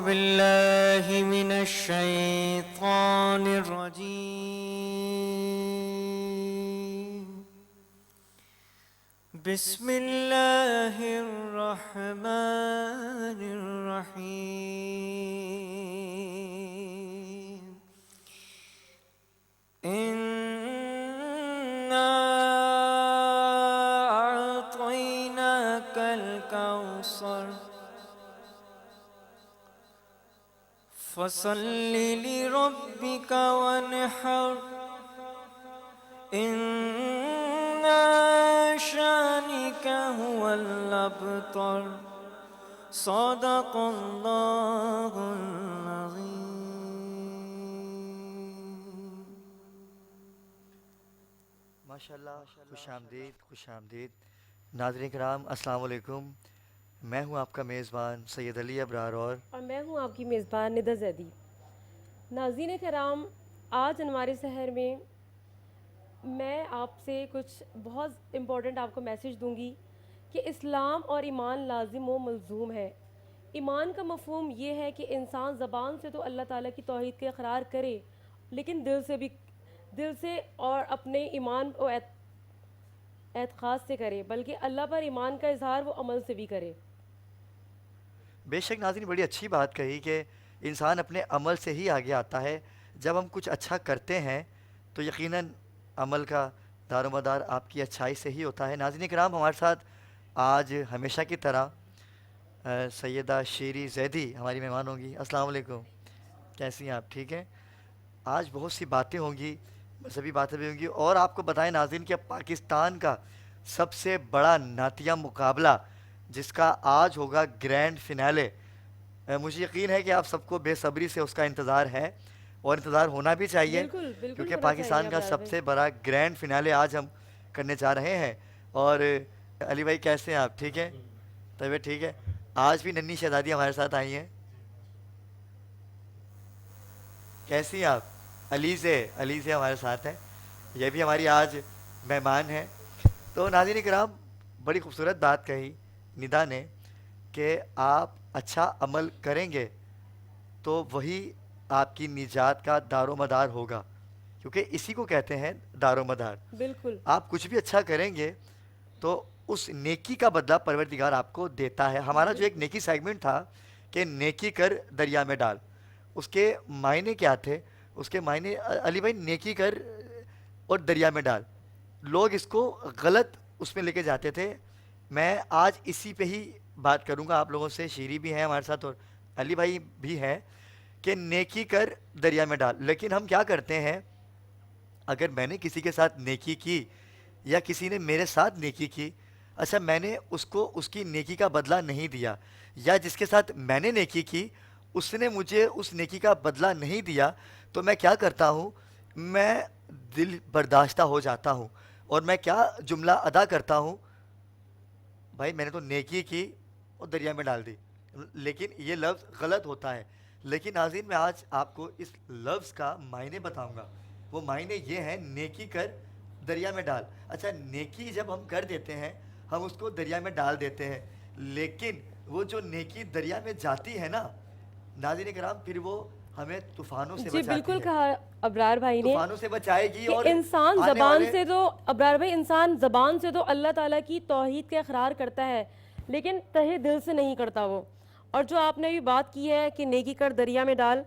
بالله من الشيطان الرجيم. بسم الله الرحمن الرحيم. إنا أعطيناك الكوثر فصل لربك وانحر إن شانك هو الأبتر. صدق الله العظيم. ماشاءاللہ، خوش آمدید، خوش آمدید. ناظرین کرام السلام علیکم. میں ہوں آپ کا میزبان سید علی ابرار اور میں ہوں آپ کی میزبان ندہ زیدی. ناظرین کرام، آج انوار سحر میں آپ سے کچھ بہت امپورٹنٹ آپ کو میسیج دوں گی کہ اسلام اور ایمان لازم و ملزوم ہے. ایمان کا مفہوم یہ ہے کہ انسان زبان سے تو اللہ تعالیٰ کی توحید کا اقرار کرے، لیکن دل سے اور اپنے ایمان و اعتقاد سے کرے، بلکہ اللہ پر ایمان کا اظہار وہ عمل سے بھی کرے. بے شک ناظرین بڑی اچھی بات کہی کہ انسان اپنے عمل سے ہی آگے آتا ہے. جب ہم کچھ اچھا کرتے ہیں تو یقیناً عمل کا دار و مدار آپ کی اچھائی سے ہی ہوتا ہے. ناظرین کرام، ہمارے ساتھ آج ہمیشہ کی طرح سیدہ شیری زیدی ہماری مہمان ہوں گی. السلام علیکم، کیسی ہیں آپ؟ ٹھیک ہیں. آج بہت سی باتیں ہوں گی، مذہبی باتیں بھی ہوں گی، اور آپ کو بتائیں ناظرین کہ پاکستان کا سب سے بڑا نعتیہ مقابلہ جس کا آج ہوگا گرینڈ فنالے، مجھے یقین ہے کہ آپ سب کو بے صبری سے اس کا انتظار ہے اور انتظار ہونا بھی چاہیے، بالکل بالکل کیونکہ ہونا چاہیے پاکستان کا ابرار سب بھائی. سے بڑا گرینڈ فنالے آج ہم کرنے جا رہے ہیں. اور علی بھائی کیسے ہیں آپ؟ ٹھیک ہے، طبیعت ٹھیک ہے؟ آج بھی ننھی شہزادی ہمارے ساتھ آئی ہیں. کیسی ہیں آپ؟ علیزے ہمارے ساتھ ہیں، یہ بھی ہماری آج مہمان ہیں. تو ناظرین کرام، بڑی خوبصورت بات کہی ندا نے کہ آپ اچھا عمل کریں گے تو وہی آپ کی نجات کا دار و مدار ہوگا، کیونکہ اسی کو کہتے ہیں دار و مدار. بالکل آپ کچھ بھی اچھا کریں گے تو اس نیکی کا بدلہ پروردگار آپ کو دیتا ہے. ہمارا جو ایک بالکل نیکی سیگمنٹ تھا کہ نیکی کر دریا میں ڈال، اس کے معنی کیا تھے؟ اس کے معنی علی بھائی نیکی کر اور دریا میں ڈال، لوگ اس کو غلط اس میں لے کے جاتے تھے. میں آج اسی پہ ہی بات کروں گا آپ لوگوں سے. شیری بھی ہیں ہمارے ساتھ اور علی بھائی بھی ہیں کہ نیکی کر دریا میں ڈال. لیکن ہم کیا کرتے ہیں، اگر میں نے کسی کے ساتھ نیکی کی یا کسی نے میرے ساتھ نیکی کی، اچھا میں نے اس کو اس کی نیکی کا بدلہ نہیں دیا، یا جس کے ساتھ میں نے نیکی کی اس نے مجھے اس نیکی کا بدلہ نہیں دیا، تو میں کیا کرتا ہوں، میں دل برداشتہ ہو جاتا ہوں اور میں کیا جملہ ادا کرتا ہوں، بھائی میں نے تو نیکی کی اور دریا میں ڈال دی. لیکن یہ لفظ غلط ہوتا ہے. لیکن ناظرین میں آج آپ کو اس لفظ کا معنی بتاؤں گا. وہ معنی یہ ہے نیکی کر دریا میں ڈال. اچھا نیکی جب ہم کر دیتے ہیں ہم اس کو دریا میں ڈال دیتے ہیں، لیکن وہ جو نیکی دریا میں جاتی ہے نا ناظرین کرام، پھر وہ ہمیں طوفانوں سے جی بچاتی بالکل ہے، کہا ابرار بھائی نے طوفانوں سے بچائے گی کہ اور انسان آنے زبان والے. سے تو ابرار بھائی انسان زبان سے تو اللہ تعالیٰ کی توحید کا اقرار کرتا ہے، لیکن تہہ دل سے نہیں کرتا وہ. اور جو آپ نے بھی بات کی ہے کہ نیکی کر دریا میں ڈال،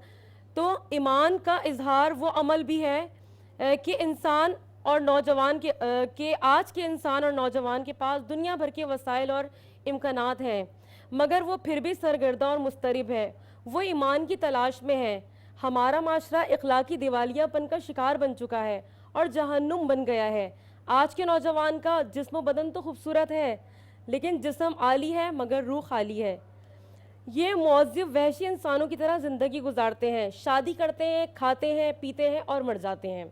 تو ایمان کا اظہار وہ عمل بھی ہے کہ انسان اور نوجوان کہ آج کے انسان اور نوجوان کے پاس دنیا بھر کے وسائل اور امکانات ہیں، مگر وہ پھر بھی سرگرداں اور مضطرب ہے. وہ ایمان کی تلاش میں ہے. ہمارا معاشرہ اخلاقی دیوالیہ پن کا شکار بن چکا ہے اور جہنم بن گیا ہے. آج کے نوجوان کا جسم و بدن تو خوبصورت ہے، لیکن جسم عالی ہے مگر روح خالی ہے. یہ معذب وحشی انسانوں کی طرح زندگی گزارتے ہیں، شادی کرتے ہیں، کھاتے ہیں، پیتے ہیں اور مر جاتے ہیں.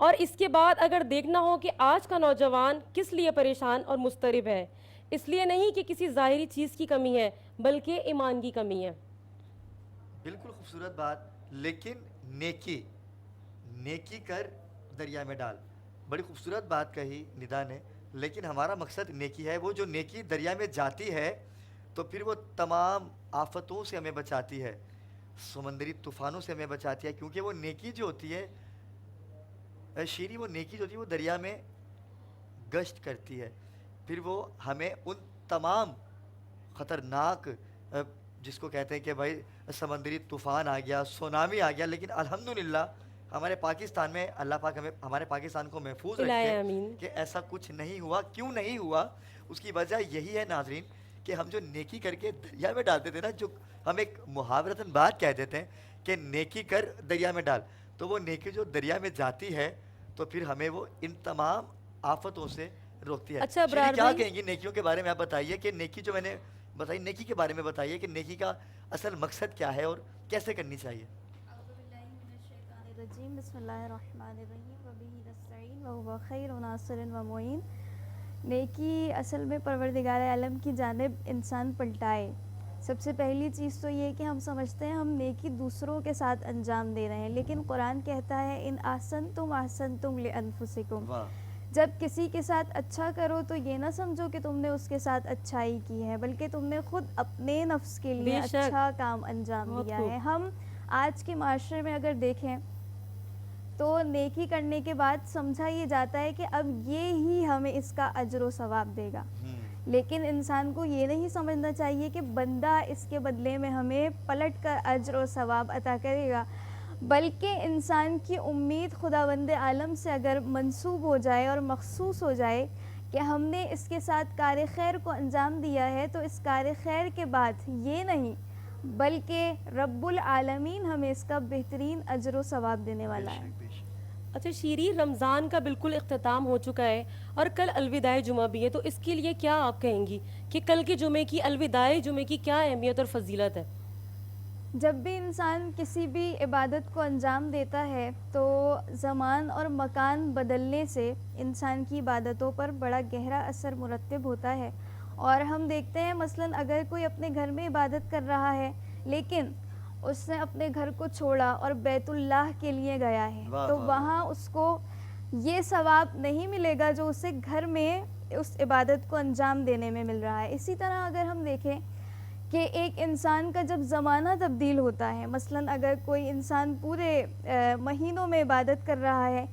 اور اس کے بعد اگر دیکھنا ہو کہ آج کا نوجوان کس لیے پریشان اور مضطرب ہے، اس لیے نہیں کہ کسی ظاہری چیز کی کمی ہے بلکہ ایمان کی کمی ہے. بالکل خوبصورت بات. لیکن نیکی کر دریا میں ڈال، بڑی خوبصورت بات کہی ندا نے. لیکن ہمارا مقصد نیکی ہے. وہ جو نیکی دریا میں جاتی ہے تو پھر وہ تمام آفتوں سے ہمیں بچاتی ہے، سمندری طوفانوں سے ہمیں بچاتی ہے، کیونکہ وہ نیکی جو ہوتی ہے شیری، وہ نیکی جو ہوتی ہے وہ دریا میں گشت کرتی ہے، پھر وہ ہمیں ان تمام خطرناک جس کو کہتے ہیں کہ بھائی سمندری طوفان آ گیا، سونامی آ گیا، لیکن الحمدللہ ہمارے پاکستان میں اللہ پاک ہمیں ہمارے پاکستان کو محفوظ رکھے الہ آمین. کہ ایسا کچھ نہیں ہوا. کیوں نہیں ہوا؟ اس کی وجہ یہی ہے ناظرین کہ ہم جو نیکی کر کے دریا میں ڈالتے تھے نا، جو ہم ایک محاورتاً بات کہہ دیتے ہیں کہ نیکی کر دریا میں ڈال، تو وہ نیکی جو دریا میں جاتی ہے تو پھر ہمیں وہ ان تمام آفتوں سے روکتی ہے. اچھا شیری ابرار کیا بھائی، کہیں گی نیکیوں کے بارے میں؟ آپ بتائیے کہ نیکی جو میں نے بتائی، نیکی کے بارے میں بتائیے کہ نیکی کا اصل مقصد کیا ہے اور کیسے کرنی چاہیے. اعوذ باللہ من الشیطان الرجیم، بسم اللہ الرحمن الرحیم، وبہ نستعین وہو خیر ناصر و معین. نیکی اصل میں پروردگار عالم کی جانب انسان پلٹائے. سب سے پہلی چیز تو یہ کہ ہم سمجھتے ہیں ہم نیکی دوسروں کے ساتھ انجام دے رہے ہیں، لیکن قرآن کہتا ہے ان احسنتم احسنتم لانفسکم. واہ، جب کسی کے ساتھ اچھا کرو تو یہ نہ سمجھو کہ تم نے اس کے ساتھ اچھائی کی ہے، بلکہ تم نے خود اپنے نفس کے لیے بے شک، اچھا کام انجام بہت دیا خوب. ہے. ہم آج کے معاشرے میں اگر دیکھیں تو نیکی کرنے کے بعد سمجھا یہ جاتا ہے کہ اب یہ ہی ہمیں اس کا اجر و ثواب دے گا، لیکن انسان کو یہ نہیں سمجھنا چاہیے کہ بندہ اس کے بدلے میں ہمیں پلٹ کر اجر و ثواب عطا کرے گا، بلکہ انسان کی امید خداوند عالم سے اگر منسوب ہو جائے اور مخصوص ہو جائے کہ ہم نے اس کے ساتھ کار خیر کو انجام دیا ہے، تو اس کار خیر کے بعد یہ نہیں بلکہ رب العالمین ہمیں اس کا بہترین اجر و ثواب دینے والا ہے. اچھا شیری، رمضان کا بالکل اختتام ہو چکا ہے اور کل الوداع جمعہ بھی ہے، تو اس کے لیے کیا آپ کہیں گی کہ کل کے جمعے کی، الوداع جمعے کی کیا اہمیت اور فضیلت ہے؟ جب بھی انسان کسی بھی عبادت کو انجام دیتا ہے تو زمان اور مکان بدلنے سے انسان کی عبادتوں پر بڑا گہرا اثر مرتب ہوتا ہے. اور ہم دیکھتے ہیں مثلاً اگر کوئی اپنے گھر میں عبادت کر رہا ہے لیکن اس نے اپنے گھر کو چھوڑا اور بیت اللہ کے لیے گیا ہے، تو وہاں اس کو یہ ثواب نہیں ملے گا جو اسے گھر میں اس عبادت کو انجام دینے میں مل رہا ہے. اسی طرح اگر ہم دیکھیں کہ ایک انسان کا جب زمانہ تبدیل ہوتا ہے، مثلاً اگر کوئی انسان پورے مہینوں میں عبادت کر رہا ہے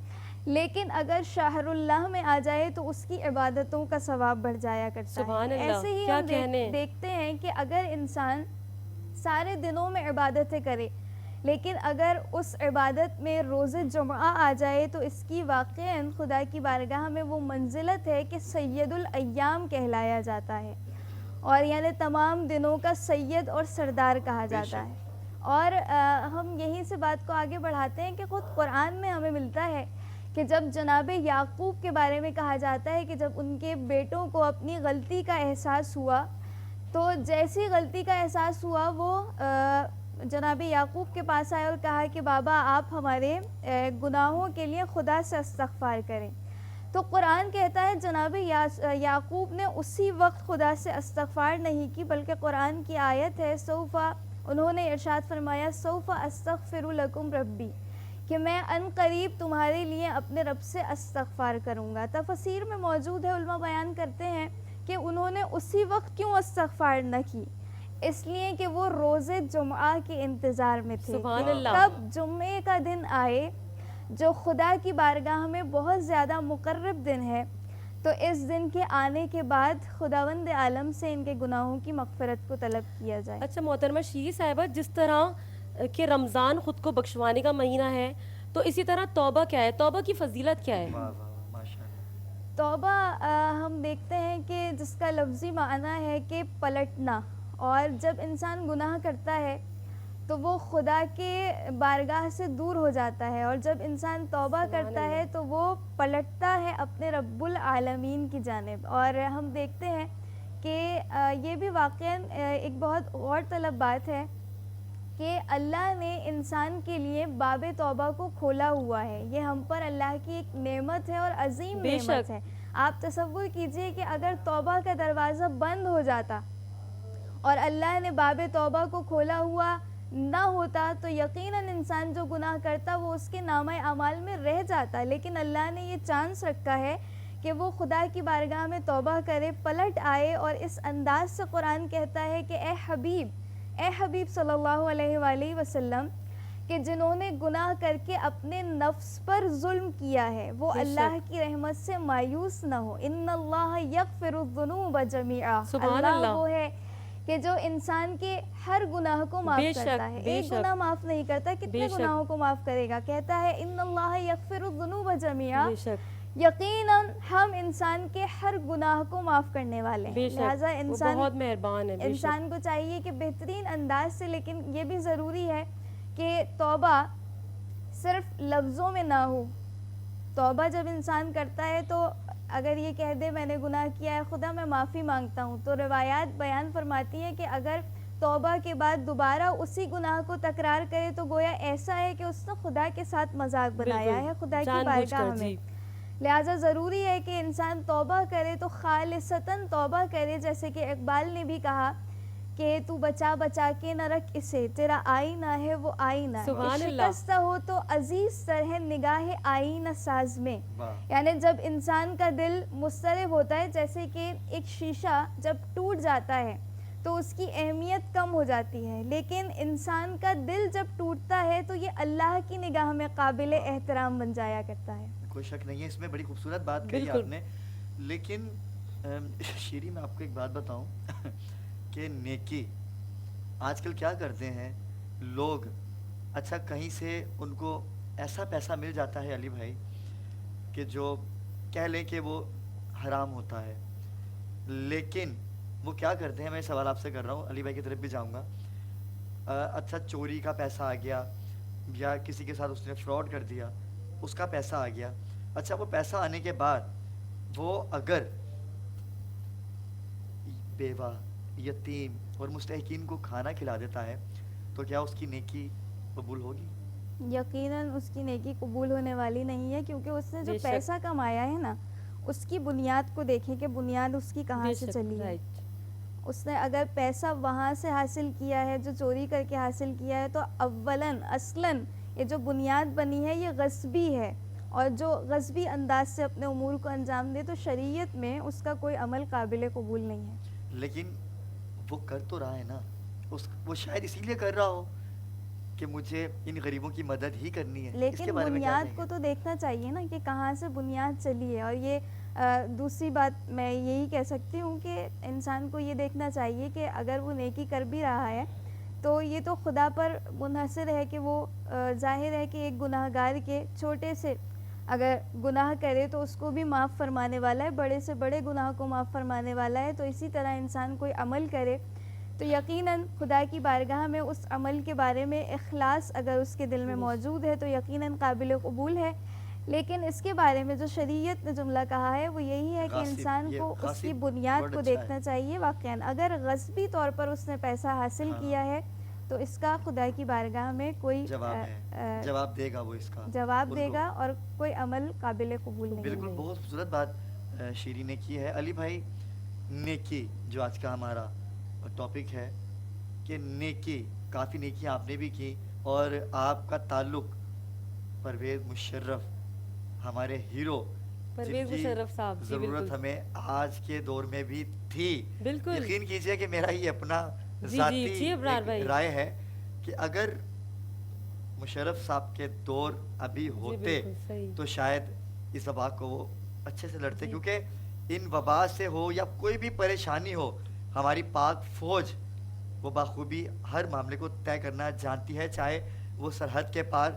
لیکن اگر شہر اللہ میں آ جائے تو اس کی عبادتوں کا ثواب بڑھ جایا کرتا ہے. سبحان اللہ، ایسے ہی کیا ہم کہنے. دیکھتے ہیں کہ اگر انسان سارے دنوں میں عبادتیں کرے لیکن اگر اس عبادت میں روز جمعہ آ جائے تو اس کی واقعاً خدا کی بارگاہ میں وہ منزلت ہے کہ سید الایام کہلایا جاتا ہے، اور یعنی تمام دنوں کا سید اور سردار کہا جاتا ہے. اور ہم یہیں سے بات کو آگے بڑھاتے ہیں کہ خود قرآن میں ہمیں ملتا ہے کہ جب جناب یعقوب کے بارے میں کہا جاتا ہے کہ جب ان کے بیٹوں کو اپنی غلطی کا احساس ہوا تو جیسی غلطی کا احساس ہوا وہ جناب یعقوب کے پاس آئے اور کہا کہ بابا آپ ہمارے گناہوں کے لیے خدا سے استغفار کریں. تو قرآن کہتا ہے جناب یعقوب نے اسی وقت خدا سے استغفار نہیں کی، بلکہ قرآن کی آیت ہے انہوں نے ارشاد فرمایا سوف استغفر لکم ربی، کہ میں ان قریب تمہارے لیے اپنے رب سے استغفار کروں گا. تفسیر میں موجود ہے، علماء بیان کرتے ہیں کہ انہوں نے اسی وقت کیوں استغفار نہ کی، اس لیے کہ وہ روز جمعہ کے انتظار میں تھے. سبحان اللہ. تب جمعے کا دن آئے جو خدا کی بارگاہ میں بہت زیادہ مقرب دن ہے، تو اس دن کے آنے کے بعد خداوند عالم سے ان کے گناہوں کی مغفرت کو طلب کیا جائے. اچھا محترمہ شیری صاحبہ، جس طرح کہ رمضان خود کو بخشوانے کا مہینہ ہے، تو اسی طرح توبہ کیا ہے؟ توبہ کی فضیلت کیا ہے؟ توبہ ہم دیکھتے ہیں کہ جس کا لفظی معنی ہے کہ پلٹنا، اور جب انسان گناہ کرتا ہے تو وہ خدا کے بارگاہ سے دور ہو جاتا ہے، اور جب انسان توبہ کرتا ہے تو وہ پلٹتا ہے اپنے رب العالمین کی جانب. اور ہم دیکھتے ہیں کہ یہ بھی واقعاً ایک بہت غور طلب بات ہے کہ اللہ نے انسان کے لیے باب توبہ کو کھولا ہوا ہے. یہ ہم پر اللہ کی ایک نعمت ہے اور عظیم نعمت ہے. آپ تصور کیجئے کہ اگر توبہ کا دروازہ بند ہو جاتا اور اللہ نے باب توبہ کو کھولا ہوا نہ ہوتا تو یقیناً انسان جو گناہ کرتا وہ اس کے نامہ اعمال میں رہ جاتا. لیکن اللہ نے یہ چانس رکھا ہے کہ وہ خدا کی بارگاہ میں توبہ کرے، پلٹ آئے، اور اس انداز سے قرآن کہتا ہے کہ اے حبیب صلی اللہ علیہ وآلہ وسلم، کہ جنہوں نے گناہ کر کے اپنے نفس پر ظلم کیا ہے وہ اللہ کی رحمت سے مایوس نہ ہو۔ ان اللہ یغفر الذنوب جمیعا، سبحان اللہ اللہ۔ وہ ہے کہ جو انسان کے ہر گناہ کو معاف بے شک، کرتا ہے، بے ایک شک، گناہ معاف نہیں کرتا، کتنے بے شک، گناہوں کو معاف کرے گا؟ کہتا ہے ان اللہ یغفر الذنوب جمیعا، بے شک، یقیناً ہم انسان کے ہر گناہ کو معاف کرنے والے ہیں۔ بے شک، لہٰذا وہ انسان بہت مہربان ہے، بے شک۔ انسان کو چاہیے کہ بہترین انداز سے، لیکن یہ بھی ضروری ہے کہ توبہ صرف لفظوں میں نہ ہو۔ توبہ جب انسان کرتا ہے تو اگر یہ کہہ دے میں نے گناہ کیا ہے خدا میں معافی مانگتا ہوں، تو روایات بیان فرماتی ہیں کہ اگر توبہ کے بعد دوبارہ اسی گناہ کو تکرار کرے تو گویا ایسا ہے کہ اس نے خدا کے ساتھ مذاق بنایا ہے خدا کی جان بوجھ بارگاہ کر، میں۔ جی لہٰذا ضروری ہے کہ انسان توبہ کرے تو خالصتاً توبہ کرے، جیسے کہ اقبال نے بھی کہا کہ تو بچا بچا کے نہ رکھ اسے، تیرا آئینہ ہے وہ آئینہ، سبحان اللہ۔ شکستہ ہو تو عزیز تر ہے نگاہ آئینہ ساز میں۔ یعنی جب انسان کا دل مضطرب ہوتا ہے، جیسے کہ ایک شیشہ جب ٹوٹ جاتا ہے تو اس کی اہمیت کم ہو جاتی ہے، لیکن انسان کا دل جب ٹوٹتا ہے تو یہ اللہ کی نگاہ میں قابل احترام بن جایا کرتا ہے۔ کوئی شک نہیں ہے اس میں، بڑی خوبصورت بات کہی آپ نے۔ لیکن شیری میں آپ کو ایک بات بتاؤں کہ نیکی آج کل کیا کرتے ہیں لوگ، اچھا کہیں سے ان کو ایسا پیسہ مل جاتا ہے علی بھائی کہ جو کہہ لیں کہ وہ حرام ہوتا ہے، لیکن وہ کیا کرتے ہیں، میں سوال آپ سے کر رہا ہوں، علی بھائی کی طرف بھی جاؤں گا۔ اچھا چوری کا پیسہ آ گیا یا کسی کے ساتھ اس نے فراڈ کر دیا، اس کا پیسہ آ گیا، اچھا وہ پیسہ آنے کے بعد وہ اگر بیوہ، یتیم اور مستحقین کو کھانا کھلا دیتا ہے تو کیا اس کی نیکی قبول ہوگی؟ یقیناً اس کی نیکی قبول ہونے والی نہیں ہے، کیونکہ اس نے جو بے شک۔ پیسہ کمایا ہے نا، اس کی بنیاد کو دیکھیں کہ بنیاد اس کی کہاں بے سے شک، چلی ہے۔ رائٹ۔ اس نے اگر پیسہ وہاں سے حاصل کیا ہے جو چوری کر کے حاصل کیا ہے، تو اصلاً یہ جو بنیاد بنی ہے یہ غصبی ہے، اور جو غصبی انداز سے اپنے امور کو انجام دے تو شریعت میں اس کا کوئی عمل قابل قبول نہیں ہے۔ لیکن وہ کر تو رہا ہے نا، وہ شاید اسی لیے کر رہا ہو کہ مجھے ان غریبوں کی مدد ہی کرنی ہے، اس کے لیکن بارے میں کیا بنیاد کہیں کو گے؟ تو دیکھنا چاہیے نا کہ کہاں سے بنیاد چلی ہے۔ اور یہ دوسری بات میں یہی کہہ سکتی ہوں کہ انسان کو یہ دیکھنا چاہیے کہ اگر وہ نیکی کر بھی رہا ہے تو یہ تو خدا پر منحصر ہے کہ وہ ظاہر ہے کہ ایک گناہ گار کے چھوٹے سے اگر گناہ کرے تو اس کو بھی معاف فرمانے والا ہے، بڑے سے بڑے گناہ کو معاف فرمانے والا ہے۔ تو اسی طرح انسان کوئی عمل کرے تو یقیناً خدا کی بارگاہ میں اس عمل کے بارے میں اخلاص اگر اس کے دل میں موجود ہے تو یقیناً قابل قبول ہے۔ لیکن اس کے بارے میں جو شریعت نے جملہ کہا ہے وہ یہی ہے کہ انسان کو اس کی بنیاد کو دیکھنا چاہیے۔ واقعاً اگر غصبی طور پر اس نے پیسہ حاصل کیا ہے تو اس کا خدا کی بارگاہ میں کوئی جواب دے گا، وہ اس کا جواب دے گا اور کوئی عمل قابل قبول نہیں۔ بالکل بہت خوبصورت بات شیری نے کی ہے۔ علی بھائی نیکی جو آج کا ہمارا ٹاپک ہے کہ نیکی، کافی نیکیاں آپ نے بھی کی اور آپ کا تعلق پرویز مشرف ہمارے ہیرو پرویز مشرف صاحب، ضرورت ہمیں آج کے دور میں بھی تھی۔ بالکل یقین کیجئے کہ میرا یہ اپنا جی ذاتی بھائی رائے ہے کہ اگر مشرف صاحب کے دور ابھی ہوتے تو شاید اس وبا کو وہ اچھے سے لڑتے، کیونکہ ان وبا سے ہو یا کوئی بھی پریشانی ہو ہماری پاک فوج وہ بخوبی ہر معاملے کو طے کرنا جانتی ہے، چاہے وہ سرحد کے پار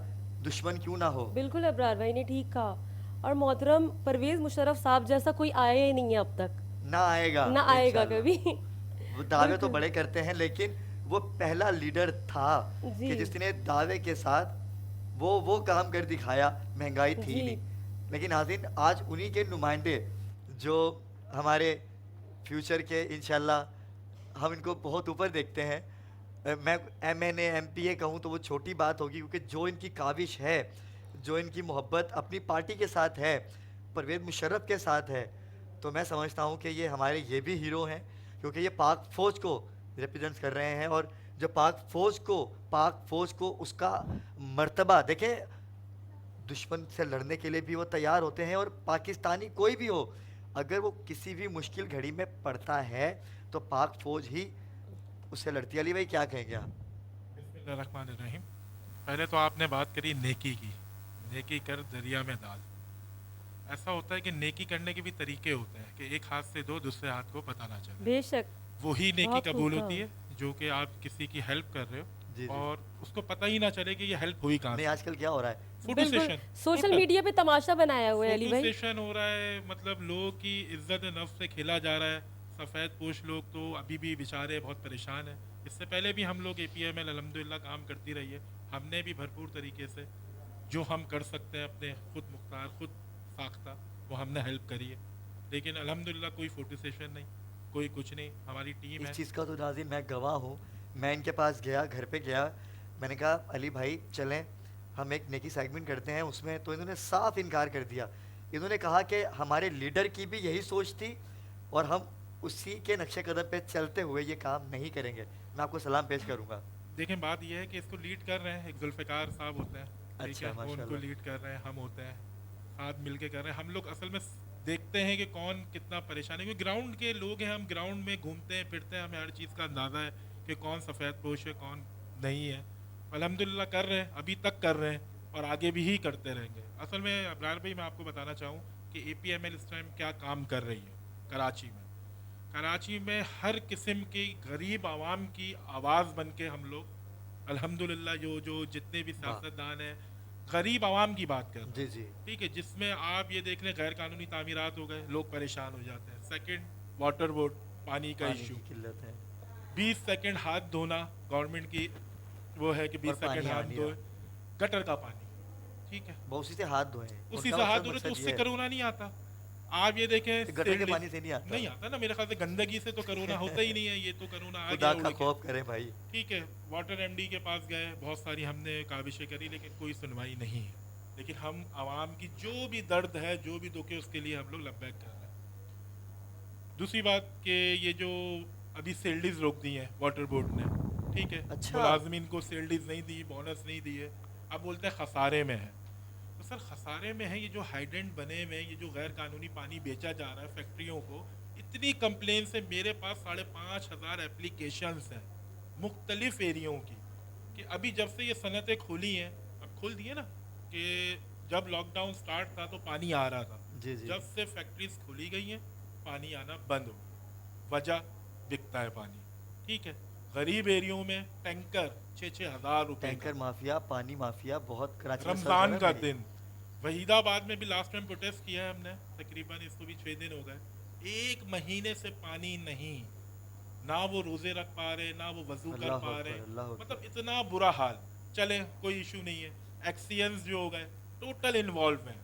دشمن کیوں نہ ہو۔ بالکل ابرار بھائی نے ٹھیک کہا، اور محترم پرویز مشرف صاحب جیسا کوئی آیا ہی نہیں ہے اب تک، نہ آئے گا کبھی۔ وہ دعوے تو بڑے کرتے ہیں لیکن وہ پہلا لیڈر تھا کہ جس نے دعوے کے ساتھ وہ کام کر دکھایا، مہنگائی تھی نہیں۔ لیکن ناظرین آج انہی کے نمائندے جو ہمارے فیوچر کے انشاءاللہ ہم ان کو بہت اوپر دیکھتے ہیں، میں MNA MPA کہوں تو وہ چھوٹی بات ہوگی، کیونکہ جو ان کی کاوش ہے، جو ان کی محبت اپنی پارٹی کے ساتھ ہے، پرویز مشرف کے ساتھ ہے، تو میں سمجھتا ہوں کہ یہ ہمارے یہ بھی ہیرو ہیں، کیونکہ یہ پاک فوج کو ریپرزینٹ کر رہے ہیں، اور جو پاک فوج کو اس کا مرتبہ دیکھیں، دشمن سے لڑنے کے لیے بھی وہ تیار ہوتے ہیں, اور پاکستانی کوئی بھی ہو اگر وہ کسی بھی مشکل گھڑی میں پڑتا ہے تو پاک فوج ہی اس سے لڑتی ہے. علی بھائی کیا کہیں گے آپ؟ بسم اللہ الرحمن الرحیم. پہلے تو آپ نے بات کری نیکی کی, نیکی کر دریا میں ڈال. ایسا ہوتا ہے کہ نیکی کرنے کے بھی طریقے ہوتے ہیں کہ ایک ہاتھ سے دو, دوسرے ہاتھ کو پتہ نہ چلے. بے شک. وہی نیکی بہت قبول خوب ہوتی کہا. ہے جو کہ آپ کسی کی ہیلپ کر رہے ہو جی جی. اور اس کو پتہ ہی نہ چلے کہ یہ ہیلپ ہوئی کہاں نہیں سے. آج کل کیا ہو رہا ہے, فوٹو بالکل سیشن, سوشل میڈیا پہ تماشا بنایا ہوا ہے علی فوٹو بھائی. سیشن ہو رہا ہے, مطلب لوگوں کی عزت نفس سے کھیلا جا رہا ہے. سفید پوش لوگ تو ابھی بھی بیچارے بہت پریشان ہیں. اس سے پہلے بھی ہم لوگ APML الحمدللہ کام کرتی رہی ہے. ہم نے بھی بھرپور طریقے سے جو ہم کر سکتے ہیں اپنے خود مختار خود ساختہ وہ ہم نے ہیلپ کری ہے. لیکن الحمدللہ کوئی فوٹو سیشن نہیں, کوئی کچھ نہیں. ہماری ٹیم ہے. اس چیز کا تو ناظرین میں گواہ ہوں. میں ان کے پاس گیا, گھر پہ گیا, میں نے کہا علی بھائی چلیں ہم ایک نیکی سیگمنٹ کرتے ہیں اس میں, تو انہوں نے صاف انکار کر دیا. انہوں نے کہا کہ ہمارے لیڈر کی بھی یہی سوچ تھی اور ہم اسی کے نقش قدم پہ چلتے ہوئے یہ کام نہیں کریں گے. میں آپ کو سلام پیش کروں گا. دیکھیں بات یہ ہے کہ اس کو لیڈ کر رہے ہیں ایک ذوالفقار صاحب ہوتے ہیں, ٹھیک اچھا ہے, وہ ماشاء ان کو اللہ. لیڈ کر رہے ہیں, ہم ہوتے ہیں ساتھ مل کے کر رہے ہیں. ہم لوگ اصل میں دیکھتے ہیں کہ کون کتنا پریشان ہے, کیونکہ گراؤنڈ کے لوگ ہیں, ہم گراؤنڈ میں گھومتے ہیں پھرتے ہیں, ہمیں ہر چیز کا اندازہ ہے کہ کون سفید پوش ہے کون نہیں ہے. الحمدللہ کر رہے ہیں, ابھی تک کر رہے ہیں اور آگے بھی ہی کرتے رہیں گے. اصل میں ابرار بھائی میں آپ کو بتانا چاہوں کہ APML اس ٹائم کیا کام کر رہی ہے کراچی میں. کراچی میں ہر قسم کی غریب عوام کی آواز بن کے ہم لوگ الحمدللہ جو جتنے بھی سیاستدان ہیں غریب عوام کی بات کرتے ہیں. جی جی. ٹھیک ہے, جس میں آپ یہ دیکھ لیں غیر قانونی تعمیرات ہو گئے, لوگ پریشان ہو جاتے ہیں. سیکنڈ واٹر بورڈ, پانی کا پانی ایشو. کی قلت ہے 20 سیکنڈ ہاتھ دھونا گورنمنٹ کی وہ ہے کہ 20 اور پانی سیکنڈ آ ہاتھ نہیں دھوئے, گٹر کا پانی. ٹھیک ہے, وہ اسی سے ہاتھ دھوئیں, اسی سے ہاتھ دھو رہے تو اس سے کرونا نہیں آتا. آپ یہ دیکھیں گٹر کے پانی سے نہیں آتا. نہیں آتا نا, میرے خیال سے گندگی سے تو کرونا ہوتا ہی نہیں ہے. یہ تو کرونا آ خدا گیا کا اڑ کے. خوف کریں بھائی. ٹھیک ہے, واٹر MD کے پاس گئے, بہت ساری ہم نے کاوشیں کری لیکن کوئی سنوائی نہیں ہے. لیکن ہم عوام کی جو بھی درد ہے جو بھی دکھ ہے اس کے لیے ہم لوگ لبیک کر رہے ہیں. دوسری بات کہ یہ جو ابھی سیلڈیز روک دی ہیں واٹر بورڈ نے, ٹھیک ہے, اچھا. ملازمین کو سیلڈیز نہیں دی, بونس نہیں دیے, اب بولتے ہیں خسارے میں ہے. تو سر خسارے میں ہے, یہ جو ہائیڈرنٹ بنے ہوئے ہیں, یہ جو غیر قانونی پانی بیچا جا رہا ہے فیکٹریوں کو, اتنی کمپلینس ہے. میرے پاس 5,500 اپلیکیشنز ہیں مختلف ایریوں کی کہ ابھی جب سے یہ صنعتیں کھولی ہیں, اب کھول دیے نا, کہ جب لاک ڈاؤن سٹارٹ تھا تو پانی آ رہا تھا. جی جی. جب سے فیکٹریز کھولی گئی ہیں پانی آنا بند ہو. وجہ بکتا ہے پانی. ٹھیک ہے, غریب ایریوں میں ٹینکر 6,000 روپے ٹینکر مافیا, پانی مافیا بہت کراچی میں رمضان کا دن. وحید آباد میں بھی لاسٹ ٹائم پروٹیسٹ کیا ہے ہم نے, تقریباً اس کو بھی 6 دن ہو گئے. 1 مہینے سے پانی نہیں, نہ وہ روزے رکھ پا رہے, نہ وہ وضو کر پا رہے. مطلب اتنا برا حال. چلے کوئی ایشو نہیں ہے, ایکسیئنس جو ہو گئے ٹوٹل انوالو ہیں.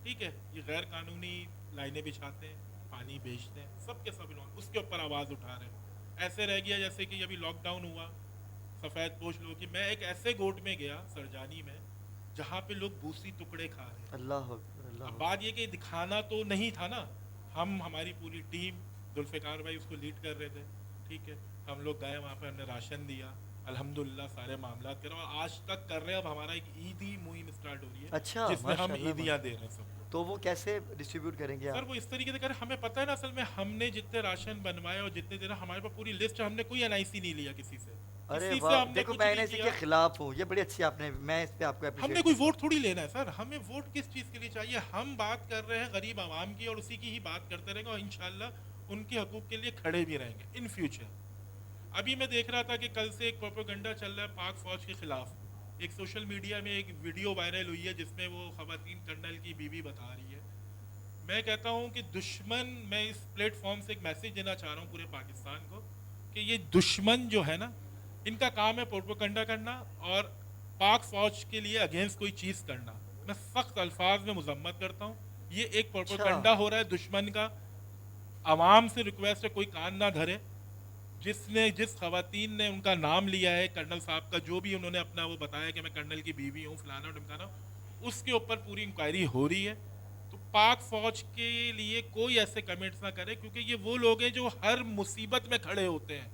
ٹھیک ہے, یہ غیر قانونی لائنیں بچھاتے ہیں, پانی بیچتے ہیں, سب کے سب انوالو, اس کے اوپر آواز اٹھا رہے ہیں. ایسے رہ گیا جیسے کہ ابھی لاک ڈاؤن ہوا سفید پوش لوگوں کی. میں ایک ایسے گوٹ میں گیا سرجانی میں جہاں پہ لوگ بوسی ٹکڑے کھا رہے ہیں. اللہ اکبر, اللہ اب بات یہ کہ دکھانا تو نہیں تھا نا, ہماری پوری ٹیم, ذوالفقار بھائی اس کو لیڈ کر رہے تھے. ٹھیک ہے, ہم لوگ گئے وہاں پہ, ہم نے راشن دیا, الحمدللہ سارے معاملات کر رہے ہیں اور آج تک کر رہے ہیں. اب ہمارا ایک عیدی مہم اسٹارٹ ہو رہی ہے اچھا, جس میں ہم عیدیاں دے رہے ہیں سب کو. تو وہ کیسے ڈسٹریبیوٹ کریں گے سر آپ؟ وہ اس طریقے سے کریں, ہمیں پتہ ہے نا اصل میں ہم نے جتنے راشن بنوائے اور جتنے دے رہے ہمارے پاس پوری لسٹ ہے, ہم نے کوئی NIC نہیں لیا کسی سے. ارے واہ, دیکھو میں NIC کے خلاف ہوں, یہ بڑی اچھی آپ نے, میں اس پہ آپ کو ہم نے کوئی ووٹ تھوڑی لینا ہے سر. ہمیں ووٹ کس چیز کے لیے چاہیے؟ ہم بات کر رہے ہیں غریب عوام کی اور اسی کی ہی بات کرتے رہیں گے اور انشاءاللہ ان کے حقوق کے لیے کھڑے بھی رہیں گے ان فیوچر. ابھی میں دیکھ رہا تھا کہ کل سے ایک پروپیگنڈا چل رہا ہے پاک فوج کے خلاف. ایک سوشل میڈیا میں ایک ویڈیو وائرل ہوئی ہے جس میں وہ خواتین کرنل کی بیوی بتا رہی ہے. میں کہتا ہوں کہ دشمن, میں اس پلیٹ فارم سے ایک میسیج دینا چاہ رہا ہوں پورے پاکستان کو کہ یہ دشمن جو ہے نا, ان کا کام ہے پروپیگنڈا کرنا اور پاک فوج کے لیے اگینسٹ کوئی چیز کرنا. میں سخت الفاظ میں مذمت کرتا ہوں. یہ ایک پروپیگنڈا ہو رہا ہے دشمن کا. عوام سے ریکویسٹ ہے کوئی کان نہ دھرے. جس خواتین نے ان کا نام لیا ہے کرنل صاحب کا, جو بھی انہوں نے اپنا وہ بتایا کہ میں کرنل کی بیوی ہوں فلانا ڈمکانا, اس کے اوپر پوری انکوائری ہو رہی ہے. تو پاک فوج کے لیے کوئی ایسے کمنٹس نہ کرے, کیونکہ یہ وہ لوگ ہیں جو ہر مصیبت میں کھڑے ہوتے ہیں.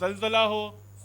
زلزلہ ہو,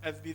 SB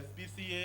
SBCA,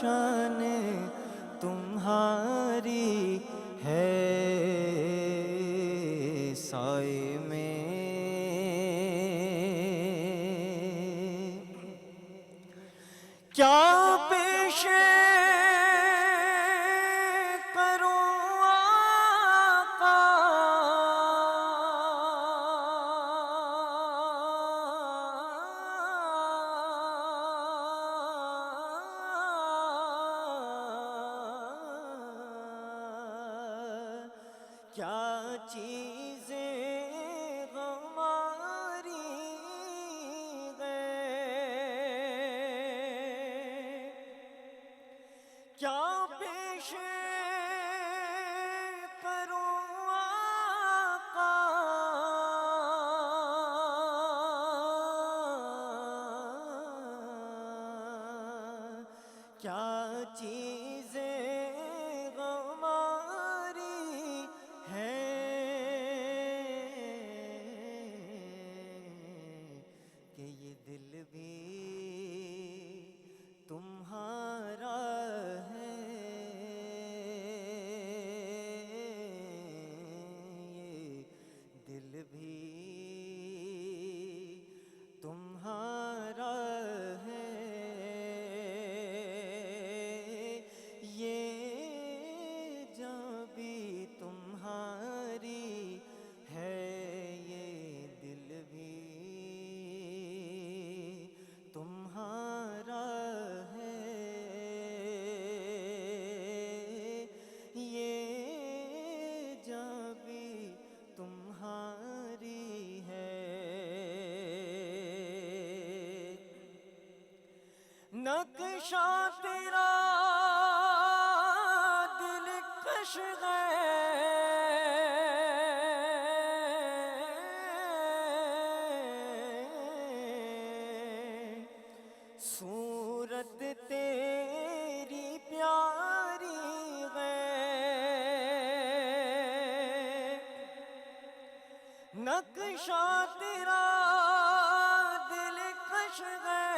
شان تمہاری ہے سائے میں، کیا پیش کروں آقا کیا چیزیں ہماری گئے، کیا پیش کروں آقا کیا چیزیں ہماری کہ یہ دل بھی تمہارا ہے، یہ دل بھی تمہارا ہے، یہ جاں بھی تمہاری ہے، یہ دل بھی تمہارا ہے، یہ جاں بھی تمہاری ہے، نقشہ تیرا دلکش ہے، صورت تیری پیاری ہے، نقشہ تیرا دلکش ہے،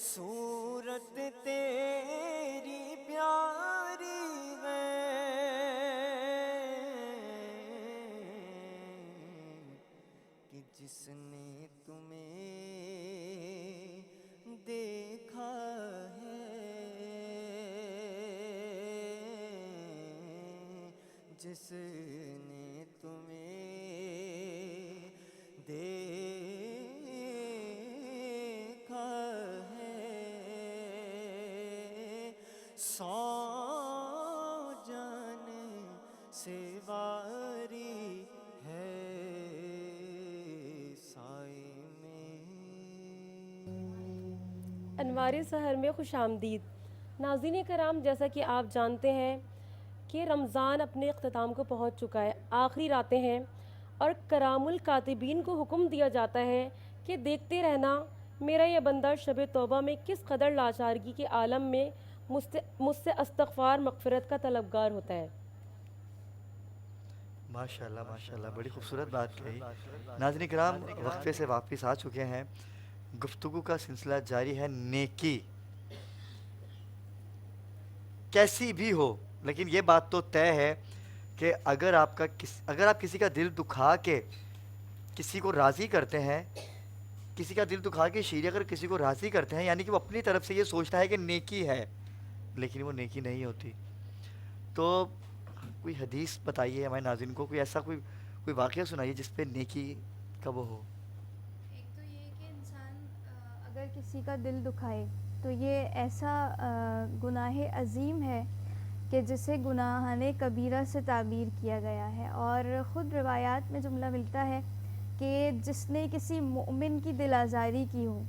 صورت تیری پیاری ہے، کہ جس نے تمہیں دیکھا ہے، جس نے تمہیں دیکھا ہے، سو جان سے واری ہے سائے میں۔ انوار سحر میں خوش آمدید ناظرین کرام، جیسا کہ آپ جانتے ہیں کہ رمضان اپنے اختتام کو پہنچ چکا ہے، آخری راتیں ہیں، اور کرام الکاتبین کو حکم دیا جاتا ہے کہ دیکھتے رہنا میرا یہ بندہ شب توبہ میں کس قدر لاچارگی کے عالم میں مجھ سے استغفار مغفرت کا طلبگار ہوتا ہے۔ ماشاءاللہ ماشاءاللہ، بڑی خوبصورت بات کہی۔ ناظرین کرام، وقفے سے واپس آ چکے ہیں، گفتگو کا سلسلہ جاری ہے۔ نیکی کیسی بھی ہو، لیکن یہ بات تو طے ہے کہ اگر آپ کسی کا دل دکھا کے کسی کو راضی کرتے ہیں، کسی کا دل دکھا کے شیریں اگر کسی کو راضی کرتے ہیں، یعنی کہ وہ اپنی طرف سے یہ سوچتا ہے کہ نیکی ہے، لیکن وہ نیکی نہیں ہوتی۔ تو کوئی حدیث بتائیے ہمارے ناظرین کو، کوئی ایسا کوئی واقعہ سنائیے جس پہ نیکی کا وہ ہو۔ ایک تو یہ کہ انسان اگر کسی کا دل دکھائے تو یہ ایسا گناہ عظیم ہے کہ جسے گناہان کبیرہ سے تعبیر کیا گیا ہے، اور خود روایات میں جملہ ملتا ہے کہ جس نے کسی مومن کی دل آزاری کی ہو،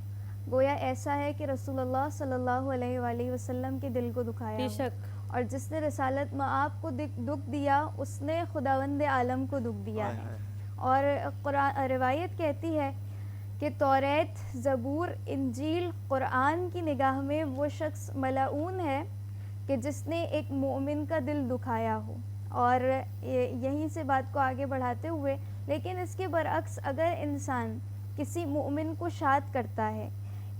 گویا ایسا ہے کہ رسول اللہ صلی اللہ علیہ وآلہ وسلم کے دل کو دکھایا بے ہو، شک، اور جس نے رسالت مآب کو دکھ دیا اس نے خداوند عالم کو دکھ دیا ہے۔ اور روایت کہتی ہے کہ توریت، زبور، انجیل، قرآن کی نگاہ میں وہ شخص ملعون ہے کہ جس نے ایک مومن کا دل دکھایا ہو، اور یہیں سے بات کو آگے بڑھاتے ہوئے، لیکن اس کے برعکس اگر انسان کسی مومن کو شاد کرتا ہے،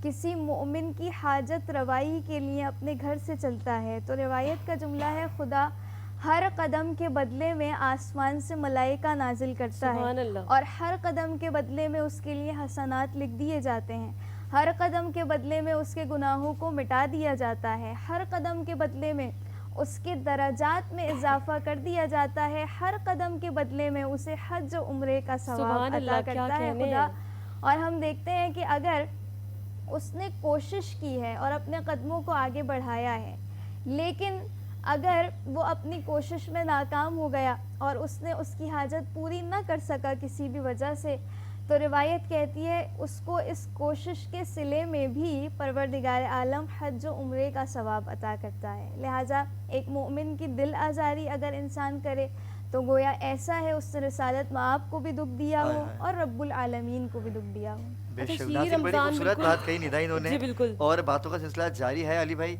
کسی مومن کی حاجت روائی کے لیے اپنے گھر سے چلتا ہے، تو روایت کا جملہ ہے خدا ہر قدم کے بدلے میں آسمان سے ملائکہ نازل کرتا سبحان ہے اللہ۔ اور ہر قدم کے بدلے میں اس کے لیے حسنات لکھ دیے جاتے ہیں، ہر قدم کے بدلے میں اس کے گناہوں کو مٹا دیا جاتا ہے، ہر قدم کے بدلے میں اس کے درجات میں اضافہ کر دیا جاتا ہے، ہر قدم کے بدلے میں اسے حج و عمرے کا ثواب سبحان عطا اللہ، کیا کرتا ہے کہنے خدا۔ ہیں۔ اور ہم دیکھتے ہیں کہ اگر اس نے کوشش کی ہے اور اپنے قدموں کو آگے بڑھایا ہے، لیکن اگر وہ اپنی کوشش میں ناکام ہو گیا اور اس نے اس کی حاجت پوری نہ کر سکا کسی بھی وجہ سے، تو روایت کہتی ہے اس کو اس کوشش کے صلے میں بھی پروردگار عالم حج و عمرے کا ثواب عطا کرتا ہے۔ لہٰذا ایک مومن کی دل آزاری اگر انسان کرے تو گویا ایسا ہے اس نے رسالت مآب کو بھی دکھ دیا ہو اور رب العالمین کو بھی دکھ دیا ہو۔ بے اچھا، شک شیر ناظرین، بڑی رمضان خوبصورت بالکل- بات کہی ندا انہوں نے، جی بالکل۔ اور باتوں کا سلسلہ جاری ہے۔ علی بھائی،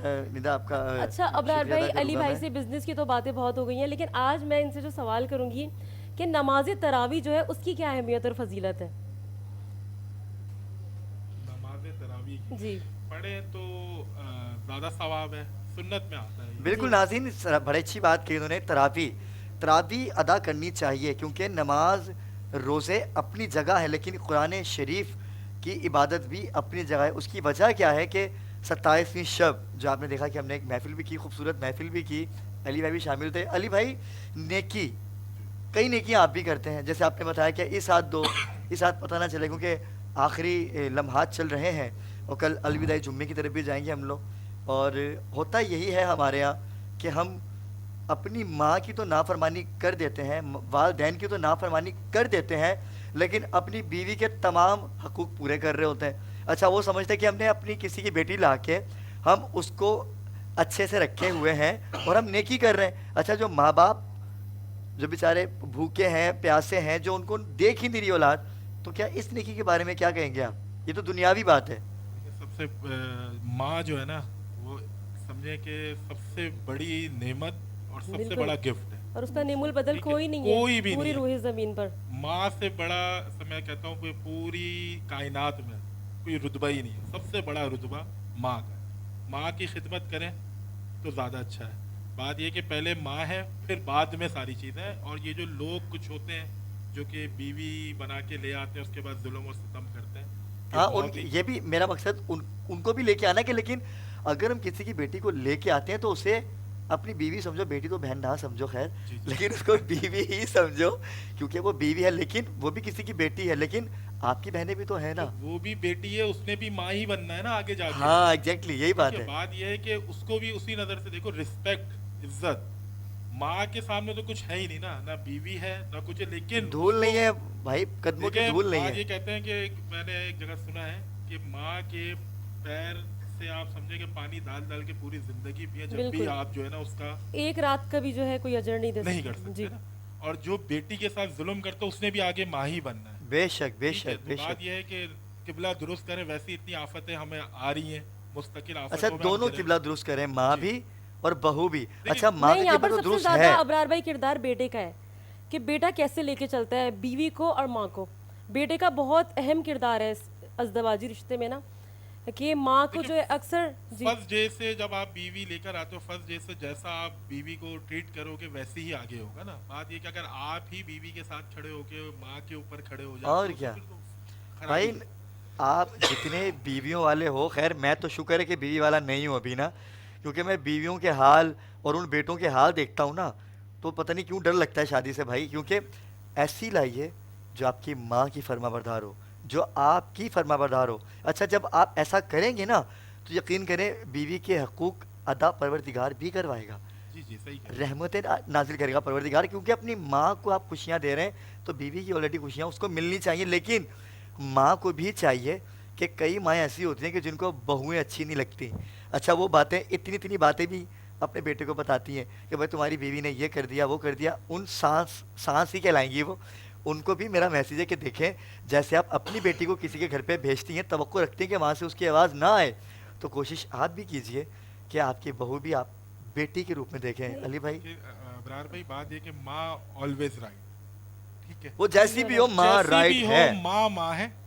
ندا آپ کا اچھا ابرار شکریہ ادا بھائی، علی کروں گا بھائی میں۔ سے بزنس کی تو باتیں بہت ہو گئی ہیں، لیکن آج میں ان سے جو سوال کروں گی کہ نماز تراویح جو ہے اس کی کیا اہمیت اور فضیلت ہے؟ نماز تراویح کی جی پڑھیں تو زیادہ ثواب ہے، سنت میں آتا ہے یہ۔ بالکل ناظرین، بڑی اچھی بات کی انہوں نے۔ تراویح ادا کرنی چاہیے، کیونکہ نماز روزے اپنی جگہ ہے، لیکن قرآن شریف کی عبادت بھی اپنی جگہ ہے۔ اس کی وجہ کیا ہے کہ 27ویں شب جو آپ نے دیکھا کہ ہم نے ایک محفل بھی کی، خوبصورت محفل بھی کی، علی بھائی بھی شامل تھے۔ علی بھائی، نیکی، کئی نیکیاں آپ بھی کرتے ہیں، جیسے آپ نے بتایا کہ اس ہاتھ دو، اس ہاتھ پتہ نہ چلے، کیونکہ آخری لمحات چل رہے ہیں اور کل الوداعی جمعے کی طرف بھی جائیں گے ہم لوگ، اور ہوتا یہی ہے ہمارے یہاں کہ ہم اپنی ماں کی تو نافرمانی کر دیتے ہیں، والدین کی تو نافرمانی کر دیتے ہیں، لیکن اپنی بیوی کے تمام حقوق پورے کر رہے ہوتے ہیں۔ اچھا، وہ سمجھتے ہیں کہ ہم نے اپنی کسی کی بیٹی لا کے ہم اس کو اچھے سے رکھے ہوئے ہیں اور ہم نیکی کر رہے ہیں۔ اچھا، جو ماں باپ جو بیچارے بھوکے ہیں، پیاسے ہیں، جو ان کو دیکھ ہی نہیں رہی اولاد، تو کیا اس نیکی کے بارے میں کیا کہیں گے آپ؟ یہ تو دنیاوی بات ہے۔ سب سے ماں جو ہے نا، وہ سمجھے کہ سب سے بڑی نعمت اور سب سے بالکل۔ بڑا گفٹ ہے۔ اور اس کا نعم البدل ٹھیک ہے، کوئی نہیں کوئی ہے بھی پوری نہیں ہے۔ روح زمین پر۔ ماں سے بڑا میں کہتا ہوں کہ پوری کائنات میں کوئی رتبہ ہی نہیں ہے، سب سے بڑا رتبہ ماں کا ہے۔ ماں کی خدمت کریں تو زیادہ اچھا ہے۔ بات یہ کہ پہلے ماں ہے، پھر بعد میں ساری چیزیں، اور یہ جو لوگ کچھ ہوتے ہیں جو کہ بیوی بنا کے لے آتے ہیں، اس کے بعد ظلم اور ستم کرتے ہیں، یہ ہاں، بہت ہی یہ بھی میرا مقصد ان کو بھی لے کے آنا ہے کہ لیکن اگر ہم کسی کی بیٹی کو لے کے آتے ہیں تو اسے اپنی بیوی سمجھو، بیٹی تو بہن نہ سمجھو، خیر، جی۔ لیکن اس کو بیوی ہی سمجھو، کیونکہ وہ بیوی ہے، لیکن وہ بھی کسی کی بیٹی ہے، لیکن آپ کی بہنیں بھی تو ہیں نا۔ وہ بھی بیٹی ہے، اس نے بھی ماں ہی بننا ہے نا آگے جا کے۔ ہاں ایگزیکٹلی، یہی بات ہے۔ بات یہ ہے کہ اس کو بھی اسی نظر سے دیکھو، رسپیکٹ، عزت۔ ماں کے سامنے تو کچھ ہے ہی نہیں نا، نہ بیوی ہے نہ کچھ ہے، لیکن دھول نہیں ہے بھائی، قدموں کی دھول نہیں آج یہ ہے۔ کہتے ہیں کہ میں نے ایک جگہ سنا ہے کہ ماں کے پیر سے آپ سمجھے کہ پانی ڈال ڈال کے پوری زندگی پیے، جب بھی بالکل۔ آپ جو ہے نا اس کا ایک رات کا بھی جو ہے کوئی اجر نہیں دے نہیں کر سکتے۔ جی سکتے نا۔ اور جو بیٹی کے ساتھ ظلم کرتا ہے اس نے بھی آگے ماں ہی بننا ہے۔ بے شک، بے ٹھیک ہے، شک، تو بے بات شک۔ یہ ہے کہ قبلہ درست کریں، ویسی اتنی آفتیں ہمیں آ رہی ہیں، مستقل اچھا، آفتوں میں دونوں ہم گرے۔ قبلہ درست کریں، ماں بھی اور بہو بھی۔ دیکھیے، اچھا، ماں نہیں، کا یہاں قبلہ پر تو سب سے درست زیادہ ہے۔ ابرار بھائی کردار بیٹے کا ہے کہ بیٹا کیسے لے کے چلتا ہے بیوی کو اور ماں کو۔ بیٹے کا بہت اہم کردار ہے اس ازدواجی رشتے میں نا، کہ ماں کو جو ہے اکثر جی فرسٹ ڈے سے جب آپ بیوی لے کر آتے ہو، فرسٹ ڈے سے جیسا آپ بیوی کو ٹریٹ کرو گے ویسے ہی آگے ہوگا نا۔ بات یہ کہ اگر آپ ہی بیوی کے ساتھ کھڑے ہو کے ماں کے اوپر کھڑے ہو جائیں اور تو کیا پھر تو خرابی بھائی، ہے۔ آپ جتنے بیویوں والے ہو، خیر میں تو شکر ہے کہ بیوی والا نہیں ہوں ابھی نا، کیونکہ میں بیویوں کے حال اور ان بیٹوں کے حال دیکھتا ہوں نا، تو پتہ نہیں کیوں ڈر لگتا ہے شادی سے بھائی، کیونکہ ایسی لائیے جو آپ کی ماں کی فرما بردار ہو، جو آپ کی فرما بردار ہو۔ اچھا، جب آپ ایسا کریں گے نا تو یقین کریں بیوی کے حقوق ادا پروردگار بھی کروائے گا، جی جی، صحیح کہہ رہے رحمتیں نازل کرے گا پروردگار، کیونکہ اپنی ماں کو آپ خوشیاں دے رہے ہیں تو بیوی کی آلریڈی خوشیاں اس کو ملنی چاہیے، لیکن ماں کو بھی چاہیے کہ کئی مائیں ایسی ہوتی ہیں کہ جن کو بہویں اچھی نہیں لگتی۔ اچھا، وہ باتیں اتنی باتیں بھی اپنے بیٹے کو بتاتی ہیں کہ بھائی تمہاری بیوی نے یہ کر دیا وہ کر دیا، ان سانس ہی کہلائیں گی وہ۔ ان کو بھی میرا میسیج ہے کہ دیکھیں، جیسے آپ اپنی بیٹی کو کسی کے گھر پہ بھیجتی ہیں، توقع رکھتی ہیں کہ وہاں سے اس کی آواز نہ آئے، تو کوشش آپ بھی کیجئے کہ آپ کی بہو بھی آپ بیٹی کے روپ میں دیکھیں۔ علی بھائی، کہ ابرار بھائی، بات یہ کہ ماں آلویز رائٹ، ٹھیک ہے، وہ جیسی بھی ہو، ماں جیسی رائٹ بھی ہے۔ ہو ماں ہے،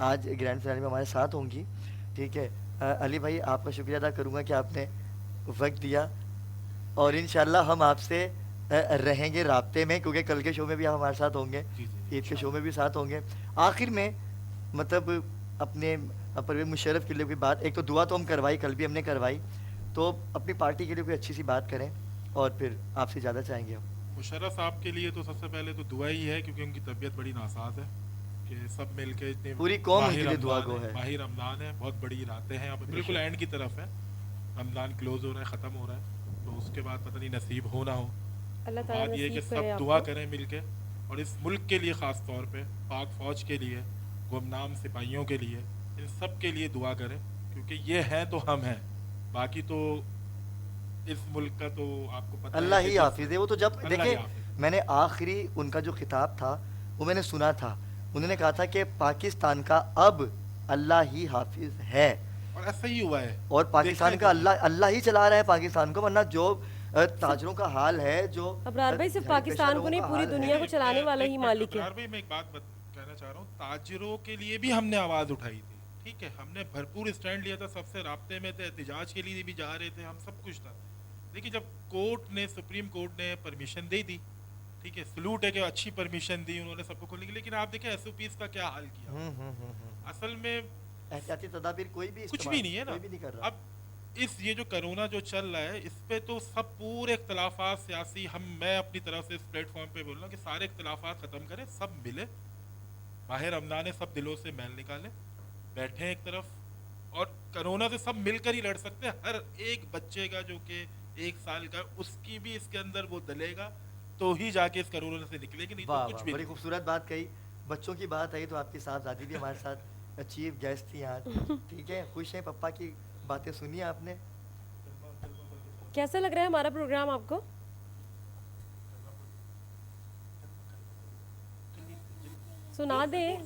آج گرینڈ فنالے میں ہمارے ساتھ ہوں گی. ٹھیک ہے علی بھائی آپ کا شکریہ ادا کروں گا کہ آپ نے وقت دیا, اور انشاءاللہ ہم آپ سے رہیں گے رابطے میں, کیونکہ کل کے شو میں بھی آپ ہمارے ساتھ ہوں گے, جی جی عید کے شو میں بھی ساتھ ہوں گے. آخر میں مطلب اپنے پرویز مشرف کے لیے کوئی بات, ایک تو دعا تو ہم کروائی, کل بھی ہم نے کروائی, تو اپنی پارٹی کے لیے کوئی اچھی سی بات کریں اور پھر آپ سے زیادہ چاہیں گے ہم. مشرف صاحب کے لیے تو سب سے پہلے تو دعا ہی ہے, کیونکہ ان کی طبیعت بڑی ناساز ہے, کہ سب مل کے اتنے پوری قوم ان کے ماہ لیے دعا رمضان گو ہے. ماہ رمضان ہے, بہت بڑی راتیں ہیں, اب بالکل اینڈ کی طرف ہے, رمضان کلوز ہو رہا ہے, ختم ہو رہا ہے, تو اس کے بعد پتہ نہیں نصیب ہو نہ ہو. اللہ تو تعالیٰ بات یہ ہے کہ نصیب کرے سب آپ دعا کو. کریں مل کے, اور اس ملک کے لیے خاص طور پہ پاک فوج کے لیے, گمنام سپاہیوں کے لیے, ان سب کے لیے دعا کریں, کیونکہ یہ ہیں تو ہم ہیں, باقی تو اس ملک کا تو آپ کو پتہ ہے اللہ کہ ہی حافظ ہے. وہ تو جب اللہ ہی دیکھیں حافظ. میں نے آخری ان کا جو خطاب تھا وہ میں نے سنا تھا, انہوں نے کہا تھا کہ پاکستان کا اب اللہ ہی حافظ ہے, اور ایسا ہی ہوا ہے, اور پاکستان دیکھیں کا اللہ ہی چلا رہا ہے پاکستان کو, ورنہ جو تاجروں کا حال ہے, جو ابرار بھائی صرف جھاڑی پیشہ پاکستان کو لوگوں نہیں کا پوری حال دنیا ہے. کو چلانے والا ہی مالک ہے. ابرار بھائی میں ایک بات کہنا چاہ رہا ہوں, تاجروں کے لیے بھی ہم نے آواز اٹھائی تھی, ٹھیک ہے, ہم نے بھرپور اسٹینڈ لیا تھا, سب سے رابطے میں تھے, احتجاج کے لیے بھی جا رہے تھے ہم, سب کچھ تھا, لیکن جب کورٹ نے, سپریم کورٹ نے پرمیشن دے دی, ٹھیک ہے, سلوٹ ہے کہ اچھی پرمیشن دی انہوں نے سب کو کھولنے کی, لیکن آپ دیکھیں ایس او پیز کا کیا حال کیا. اصل میں احتیاطی تدابیر کوئی بھی کچھ بھی نہیں ہے نا. کوئی بھی نہیں کر رہا. اب اس یہ جو کرونا جو چل رہا ہے, اس پہ تو سب پورے اختلافات سیاسی, میں اپنی طرف سے اس پلیٹ فارم پہ بول رہا ہوں کہ سارے اختلافات ختم کریں, سب ملے, ماہ رمضان ہے, سب دلوں سے میل نکالیں, بیٹھیں ایک طرف, اور کرونا سے سب مل کر ہی لڑ سکتے ہیں. ہر ایک بچے کا جو کہ 1 سال کا, اس کی بھی اس کے اندر وہ دلے گا تو ہی جا کے اس کرونا سے نکلے گی, نہیں تو واہ کچھ واہ, بھی بڑی نہیں. خوبصورت بات کہی. بچوں کی بات آئی تو آپ کی صاحبزادی بھی ہمارے ساتھ چیف گیسٹ تھی آج. ٹھیک ہے, خوش ہیں, پپا کی باتیں سنی آپ نے. کیسا لگ رہا ہے ہمارا پروگرام آپ کو؟ سنا دیں.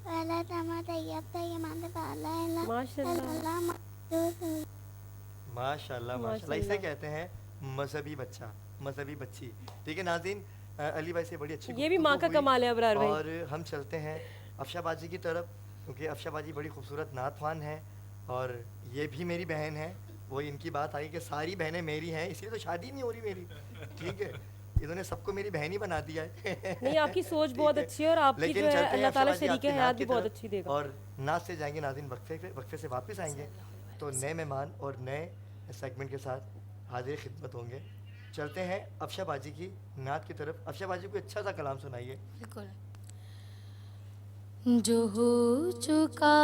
ولا تما طیب طیب پالا ماشاء اللہ ماشاء اللہ ماشاء اللہ, اسے کہتے ہیں مذہبی بچہ, مذہبی بچی. ٹھیک ہے ناظرین, علی بھائی سے بڑی اچھی یہ بھی ماں کا ہوئی, کمال ہے ابرار بھائی. اور ہم چلتے ہیں افشا باجی کی طرف, کیونکہ افشا باجی بڑی خوبصورت نعت خوان ہے, اور یہ بھی میری بہن ہے. وہ ان کی بات آئی کہ ساری بہنیں میری ہیں, اس لیے تو شادی نہیں ہو رہی میری. ٹھیک ہے, انہوں نے سب کو میری بہن ہی بنا دیا ہے. نہیں, آپ کی سوچ بہت اچھی ہے, اور آپ کی لیکن جو ہے چلتے ہیں اللہ افشا تعالیٰ باجی آپ شریک کی حیات نعت بھی کی بہت طرف, اچھی دے گا. اور نعت سے جائیں گے ناظرین, وقفے سے واپس آئیں گے تو نئے مہمان اور نئے سیگمنٹ کے ساتھ حاضر خدمت ہوں گے. چلتے ہیں افشا باجی کی نعت کی طرف. افشا باجی کو اچھا سا کلام سنائیے. بالکل. جو ہو چکا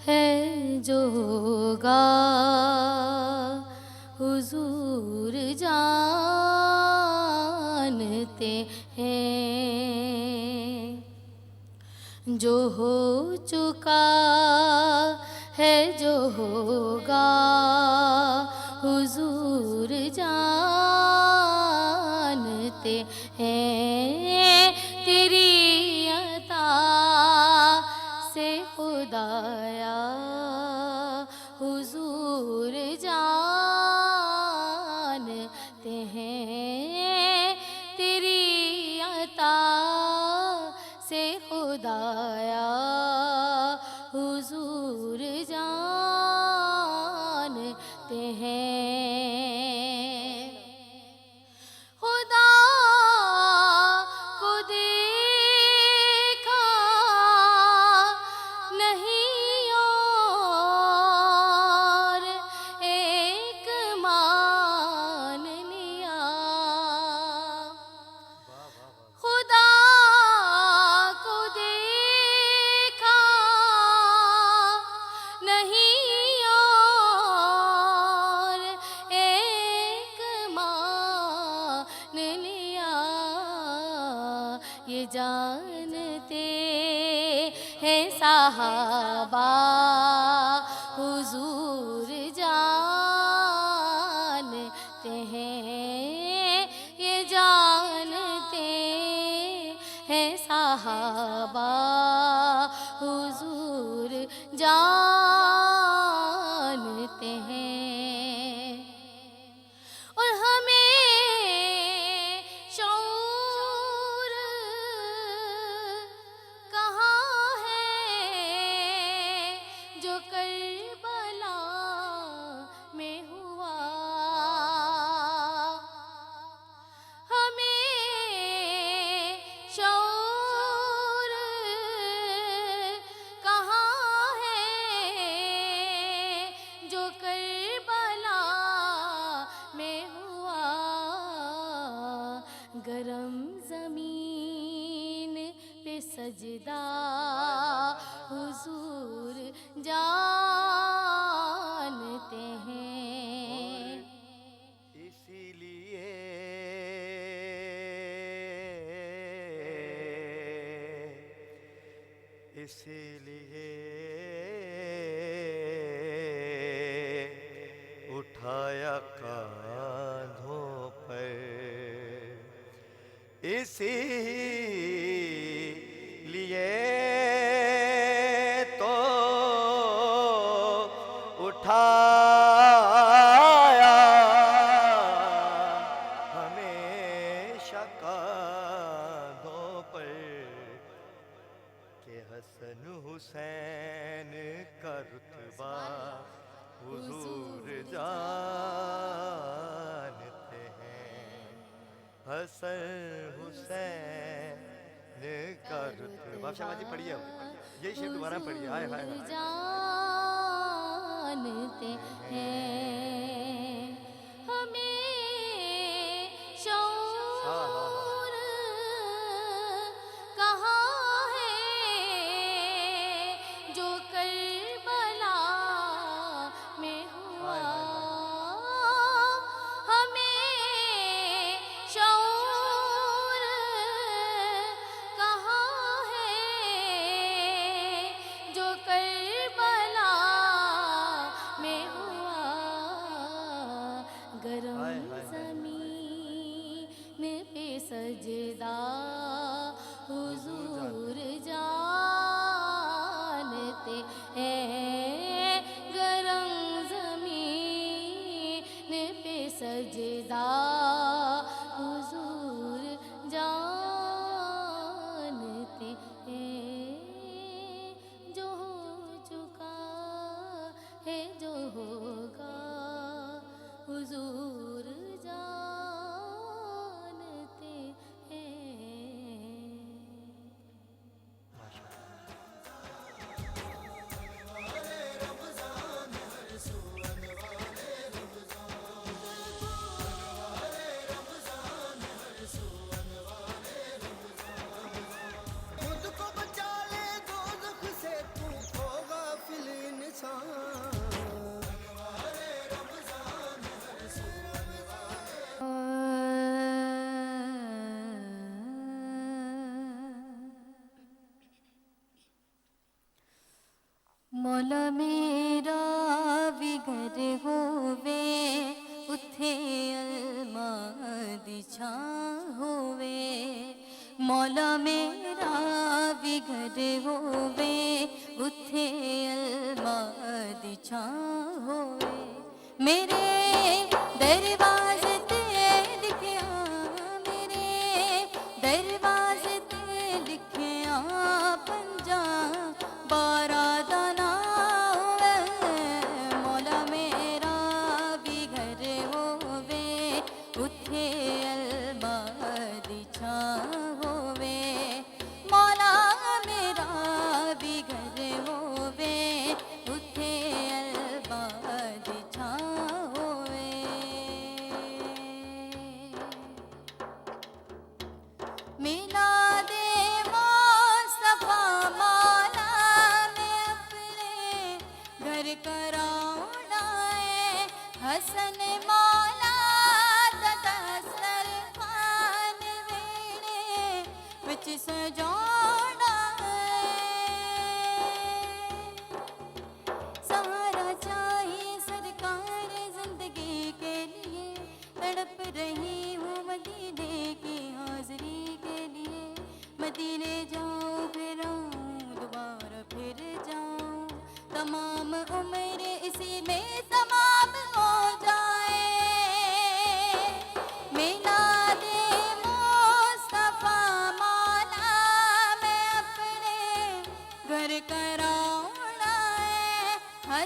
ہے, جو ہوگا, حضور جانتے ہیں. جو ہو چکا ہے, جو ہوگا, حضور جانتے ہیں. تیری عطا سے خدایا, حضور جانتے ہیں. تیری عطا سے خدایا, حضور جانتے ہیں. خدا کو دیکھا نہیں اور ایک مان لیا. خدا کو دیکھا نہیں اور ایک مان لیا. یہ جانتے ہیں صحابہ, حضور جانتے ہیں. یہ جانتے ہیں صحابہ, حضور جانتے ہیں. اور ہمیں شعور کہاں کربلا میں ہوا ہمیں شعور کہاں ہے جو کربلا میں ہوا گرم زمین پہ سجدہ حضور جانتے ہیں اسی لیے اٹھایا کاندھوں پر اسی لیے تو اٹھایا ہمیشہ کاندھوں پر کہ حسن حسین کا رتبہ حضور جانتے ہیں حسن حسین کا رتبہ شاہ جی پڑھیے یہی شعر دوبارہ پڑھیے ہائے ہائے ہائے جانتے ہیں ہمیں شعور کہاں ہے جو کربلا میں ہوا ہمیں شعور کہاں ہے جو کربلا میں ہوا گرم زمین پہ سجدہ حضور جانتے ہیں گرم زمین پہ سجدہ حضور جانتے ہیں جو ہو چکا ہے جو ہوگا حضور جانتے ہیں خود کو بچا لے دوزخ سے تو ہو غافل انسان مولا میرا وگر ہووے اتھے المادی چھاں ہووے مولا میرا وگر ہووے اتھے المادی چھاں ہووے میرے دروازے تے لکھیا میرے دروازے تے لکھیا پنجا بارہ دانا ہووے مولا میرا بھی گھر ہووے اتھے المادی چھاں ہووے مولا میرا بھی گھر ہووے اتھے المادی چھاں ہووے میلاد مصطفیٰ مولا میں اپنے گھر کراؤنا ہے حسن مولا دستر خان ویڑے وچ سجاؤنا ہے سہارا چاہیے سرکار زندگی کے لیے تڑپ رہی ہوں مدینے کی حاضری کے لیے مدینے جاؤں پھر آؤں دوبارہ پھر جاؤں تمام عمر اسی میں تمام ہو جائے میلاد مصطفیٰ مولا میں اپنے گھر کراؤنا ہے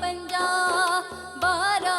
50-12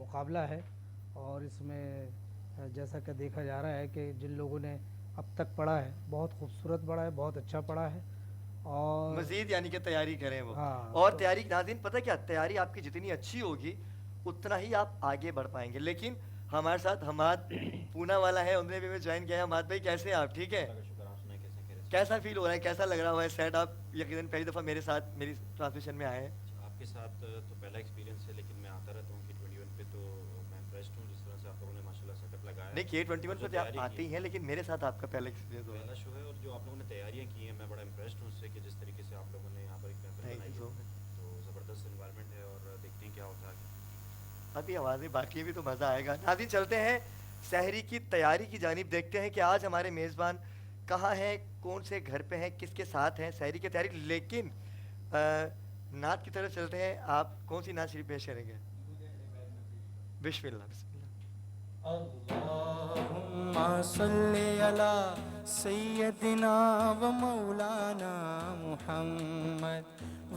مقابلہ ہے، اور اس میں جیسا کہ دیکھا جا رہا ہے کہ جن لوگوں نے اب تک پڑھا ہے بہت خوبصورت پڑھا ہے، بہت اچھا پڑھا ہے، اور مزید یعنی کہ تیاری کریں وہ. ہاں، اور تو- تیاری ناظرین پتہ کیا، تیاری آپ کی جتنی اچھی ہوگی اتنا ہی آپ آگے بڑھ پائیں گے. لیکن ہمارے ساتھ حماد پونا والا ہے، انہوں نے بھی ہمیں جوائن کیا ہے. حماد بھائی کیسے ہیں آپ؟ ٹھیک ہے؟ کیسا فیل ہو رہا ہے، کیسا لگ رہا ہوا ہے سیٹ؟ آپ یقیناً پہلی دفعہ میرے ساتھ میری ٹرانسمیشن میں آئے ہیں. آپ کے ساتھ تو پہلا ایکسپیرینس ہے، لیکن میں آتا رہتا ہوں K21 پہ، تو میں امپریسڈ ہوں جس طرح سے آپ لوگوں نے ماشاء اللہ سیٹ اپ لگایا. نہیں K21 جو پہ تو آپ تیاری آتے کی ہی ہیں، لیکن میرے ساتھ آپ کا پہلا ایکسپیرینس ہو رہا پہلا ہے. شو ہے، اور جو آپ لوگوں نے تیاریاں کی ہیں میں بڑا امپریسڈ ہوں اس سے کہ جس طریقے سے آپ لوگوں نے یہاں پر ایک محفل تھینک بنائی یو سو ہے. مچ. تو زبردست انوائرمنٹ ہے، اور دیکھتے ہیں کیا ہوتا ہے. ابھی آوازیں باقی بھی تو مزہ آئے گا. ناظرین چلتے ہیں سحری کی تیاری کی جانب، دیکھتے ہیں کہ آج ہمارے میزبان کہاں ہیں، کون سے گھر پہ ہیں، کس کے ساتھ ہیں سحری کی تیاری. لیکن نعت کی طرف چلتے ہیں. آپ کون سی نعت شریف پیش کریں گے؟ بسم اللہ بسم اللہ. اللہم صلی علی سیدنا و مولانا محمد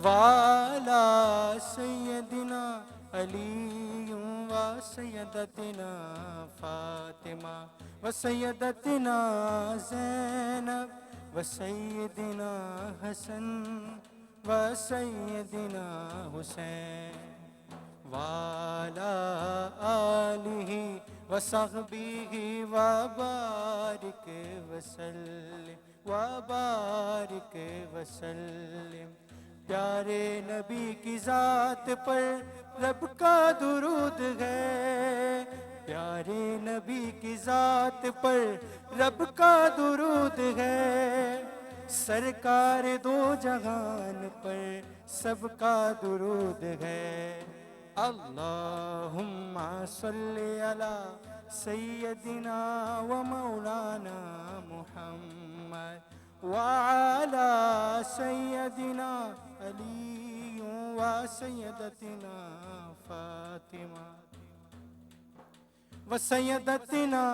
وعلی سیدنا علی و سیدتنا فاطمہ و سیدتنا زینب و سیدنا حسن و سیدنا حسین وعلى آله وصحبه وبارك وسلم وبارك وسلم. پیارے نبی کی ذات پر رب کا درود ہے، پیارے نبی کی ذات پر رب کا درود ہے، سرکار دو جہان پر سب کا درود ہے. اللہم صلی علی سیدنا و مولانا محمد وعلی سیدنا علی و سیدتنا فاطمہ و سیدتنا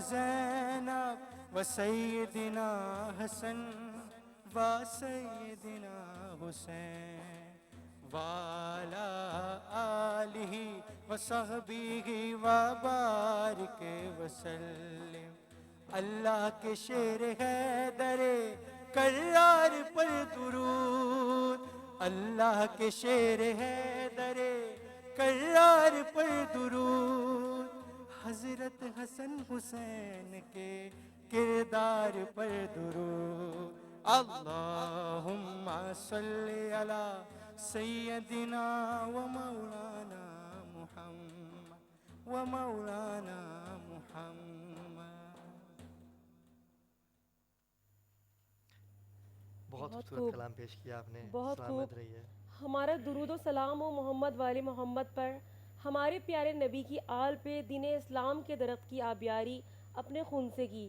زینب و سیدنا حسن و سیدنا حسین وعلى آله وصحبه وبارك وسلم. اللہ کے شیر حیدر کرار پر درود، اللہ کے شیر حیدر کرار پر درود، حضرت حسن حسین کے کردار پر درود. اللہم صلی علی سیدنا و مولانا محمد و مولانا محمد. بہت بہت خوبصورت خوب. کلام پیش کیا آپ نے. بہت سلامت خوب. رہیے. ہمارا درود و سلام ہو محمد والی محمد پر، ہمارے پیارے نبی کی آل پہ دین اسلام کے درخت کی آبیاری اپنے خون سے کی.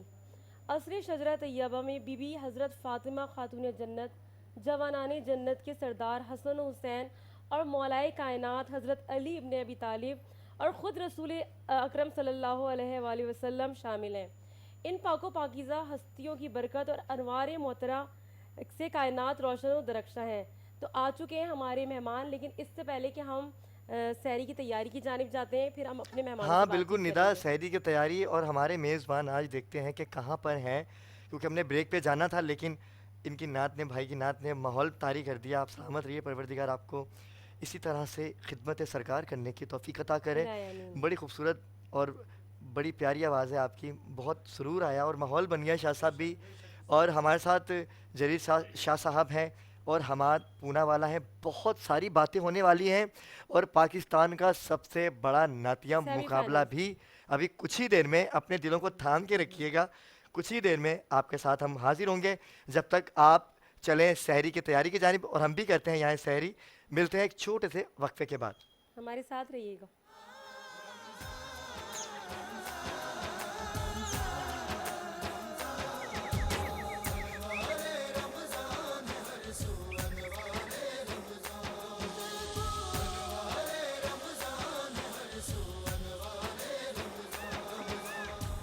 عصر شجرہ طیبہ میں بی بی حضرت فاطمہ خاتون جنت، جوانان جنت کے سردار حسن و حسین اور مولائے کائنات حضرت علی ابن ابی طالب اور خود رسول اکرم صلی اللہ علیہ وآلہ وسلم شامل ہیں. ان پاک و پاکیزہ ہستیوں کی برکت اور انوار محترہ سے کائنات روشن و درخشاں ہیں. تو آ چکے ہیں ہمارے مہمان، لیکن اس سے پہلے کہ ہم سحری کی تیاری کی جانب جاتے ہیں، پھر ہم اپنے مہمان ہاں بالکل ندا، سحری کی تیاری اور ہمارے میزبان آج دیکھتے ہیں کہ کہاں پر ہیں، کیونکہ ہم نے بریک پہ جانا تھا لیکن ان کی نعت نے، بھائی کی نعت نے ماحول طاری کر دیا. آپ سلامت رہیے. پروردگار آپ کو اسی طرح سے خدمت سرکار کرنے کی توفیق عطا کرے. بڑی خوبصورت اور بڑی پیاری آواز ہے آپ کی. بہت سرور آیا اور ماحول بن گیا. شاہ صاحب بھی اور ہمارے ساتھ جلیل شاہ صاحب ہیں اور حماد پونا والا ہے. بہت ساری باتیں ہونے والی ہیں اور پاکستان کا سب سے بڑا نعتیہ مقابلہ بھی ابھی کچھ ہی دیر میں. اپنے دلوں کو تھام کے رکھیے گا، کچھ ہی دیر میں آپ کے ساتھ ہم حاضر ہوں گے. جب تک آپ چلیں سحری کی تیاری کی جانب، اور ہم بھی کرتے ہیں یہاں سحری. ملتے ہیں ایک چھوٹے سے وقفے کے بعد. ہمارے ساتھ رہیے گا.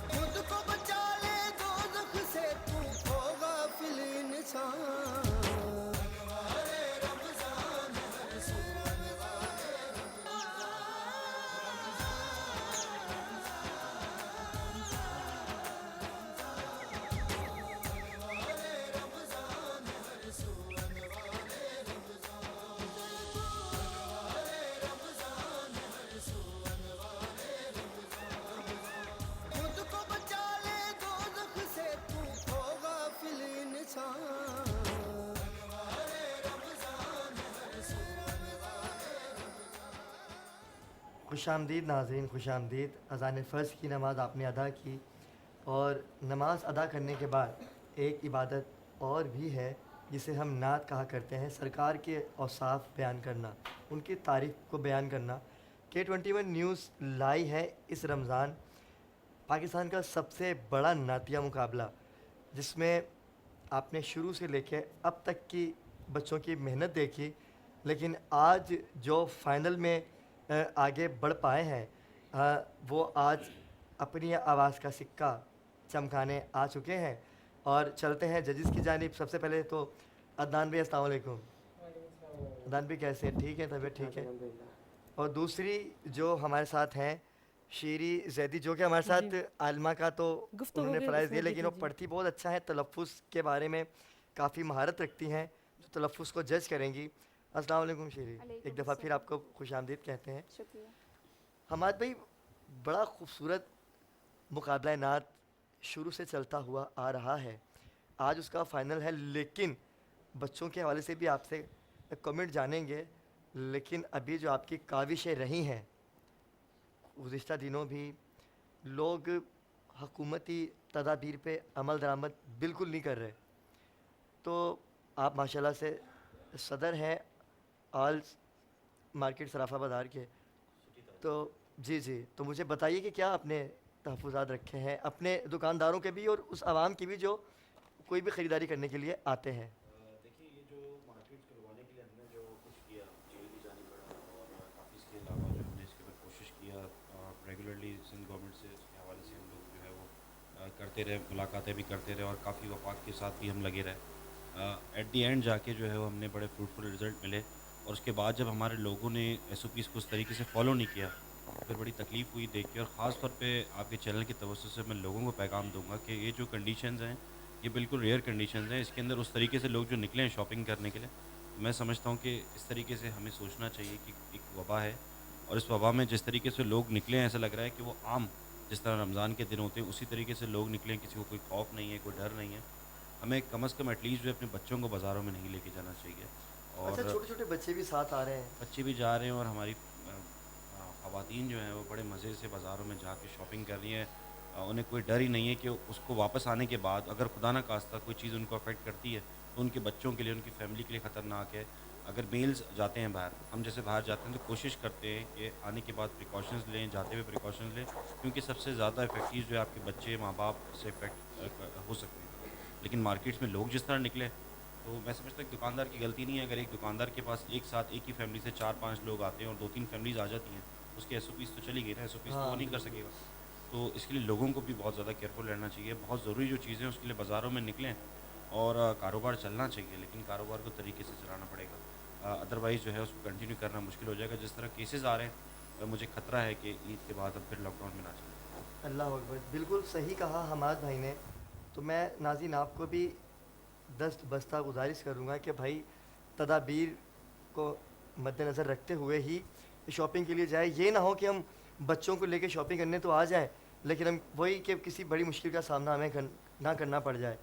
خود کو بچا لے دوزخ سے، تو ہو غافل انسان. خوش آمدید ناظرین، خوش آمدید. اذان فرض کی نماز آپ نے ادا کی، اور نماز ادا کرنے کے بعد ایک عبادت اور بھی ہے جسے ہم نعت کہا کرتے ہیں. سرکار کے اوصاف بیان کرنا، ان کی تعریف کو بیان کرنا. K21 نیوز لائی ہے اس رمضان پاکستان کا سب سے بڑا نعتیہ مقابلہ، جس میں آپ نے شروع سے لے کے اب تک کی بچوں کی محنت دیکھی. لیکن آج جو فائنل میں آگے بڑھ پائے ہیں، وہ آج اپنی آواز کا سکہ چمکانے آ چکے ہیں. اور چلتے ہیں ججز کی جانب. سب سے پہلے تو عدنان بھائی السلام علیکم. عدنان بھائی کیسے ہیں؟ ٹھیک ہے، طبیعت ٹھیک ہے؟ اور دوسری جو ہمارے ساتھ ہیں شیری زیدی، جو کہ ہمارے ساتھ عالمہ کا تو گفتگو انہوں نے کے فرائض اس میں دیا، لیکن وہ جی۔ پڑھتی بہت اچھا ہے، تلفظ کے بارے میں کافی مہارت رکھتی ہیں، جو تلفظ کو جج کریں گی. السلام علیکم شیری، ایک دفعہ پھر آپ کو خوش آمدید کہتے ہیں. شکریہ. حماد بھائی، بڑا خوبصورت مقابلہ نعت شروع سے چلتا ہوا آ رہا ہے، آج اس کا فائنل ہے. لیکن بچوں کے حوالے سے بھی آپ سے کمنٹ جانیں گے. لیکن ابھی جو آپ کی کاوشیں رہی ہیں گزشتہ دنوں بھی، لوگ حکومتی تدابیر پہ عمل درآمد بالکل نہیں کر رہے. تو آپ ماشاءاللہ سے صدر ہیں آل مارکیٹ صرافہ بازار کے، تو جی تو مجھے بتائیے کہ کیا آپ نے تحفظات رکھے ہیں اپنے دکانداروں کے بھی اور اس عوام کی بھی جو کوئی بھی خریداری کرنے کے لیے آتے ہیں. دیکھیے، یہ جو مارکیٹ کروانے کے لیے ہم نے جو کچھ کیا جیل کی جانب بڑھا، اور کافی اس کے علاوہ جو ہم نے اس کے اوپر کوشش کیا ریگولرلی سندھ گورنمنٹ سے اس کے حوالے سے ہم لوگ جو ہے وہ کرتے رہے، ملاقاتیں بھی کرتے رہے، اور کافی وفاق کے ساتھ بھی ہم لگے رہے. ایٹ دی اینڈ جا کے جو ہے وہ ہم نے بڑے فروٹفل رزلٹ ملے. اور اس کے بعد جب ہمارے لوگوں نے ایس او پیز کو اس طریقے سے فالو نہیں کیا، پھر بڑی تکلیف ہوئی دیکھ کے. اور خاص طور پہ آپ کے چینل کی توسط سے میں لوگوں کو پیغام دوں گا کہ یہ جو کنڈیشنز ہیں یہ بالکل ریئر کنڈیشنز ہیں. اس کے اندر اس طریقے سے لوگ جو نکلے ہیں شاپنگ کرنے کے لیے، میں سمجھتا ہوں کہ اس طریقے سے ہمیں سوچنا چاہیے کہ ایک وبا ہے، اور اس وبا میں جس طریقے سے لوگ نکلے ہیں ایسا لگ رہا ہے کہ وہ عام جس طرح رمضان کے دن ہوتے ہیں اسی طریقے سے لوگ نکلیں. کسی کو کوئی خوف نہیں ہے، کوئی ڈر نہیں ہے. ہمیں کم از کم ایٹ لیسٹ جو ہے اپنے بچوں کو بازاروں میں نہیں لے کے جانا چاہیے. اور اچھا، چھوٹے چھوٹے بچے بھی ساتھ آ رہے ہیں؟ بچے بھی جا رہے ہیں، اور ہماری خواتین جو ہیں وہ بڑے مزے سے بازاروں میں جا کے شاپنگ کر رہی ہیں. انہیں کوئی ڈر ہی نہیں ہے کہ اس کو واپس آنے کے بعد اگر خدا نہ خواستہ کوئی چیز ان کو افیکٹ کرتی ہے تو ان کے بچوں کے لیے، ان کی فیملی کے لیے خطرناک ہے. اگر میلز جاتے ہیں باہر، ہم جیسے باہر جاتے ہیں تو کوشش کرتے ہیں کہ آنے کے بعد پریکاشنز لیں، جاتے ہوئے پریکاشنز لیں، کیونکہ سب سے زیادہ افیکٹیو جو ہے آپ کے بچے، ماں باپ سے افیکٹ ہو سکتے ہیں. لیکن مارکیٹس میں لوگ جس طرح نکلے، تو میں سمجھتا ہوں کہ دکاندار کی غلطی نہیں ہے. اگر ایک دکاندار کے پاس ایک ساتھ ایک ہی فیملی سے 4-5 لوگ آتے ہیں اور 2-3 فیملیز آ جاتی ہیں، اس کے ایس او پیز تو چلی گئی نا، ایس او پیز تو وہ نہیں کر سکے گا. تو اس کے لیے لوگوں کو بھی بہت زیادہ کیئرفل رہنا چاہیے. بہت ضروری جو چیزیں ہیں اس کے لیے بازاروں میں نکلیں اور کاروبار چلنا چاہیے، لیکن کاروبار کو طریقے سے چلانا پڑے گا. ادروائز جو ہے اس کو کنٹینیو کرنا مشکل ہو جائے گا. جس طرح کیسز آ رہے ہیں، مجھے خطرہ ہے کہ عید کے بعد اب پھر لاک ڈاؤن میں نہ چلے. اللہ اکبر، بالکل صحیح کہا حماد بھائی نے. تو میں ناظرین آپ کو بھی دست بستہ گزارش کروں گا کہ بھائی تدابیر کو مد نظر رکھتے ہوئے ہی شاپنگ کے لیے جائے. یہ نہ ہو کہ ہم بچوں کو لے کے شاپنگ کرنے تو آ جائیں، لیکن ہم وہی کہ کسی بڑی مشکل کا سامنا ہمیں نہ کرنا پڑ جائے.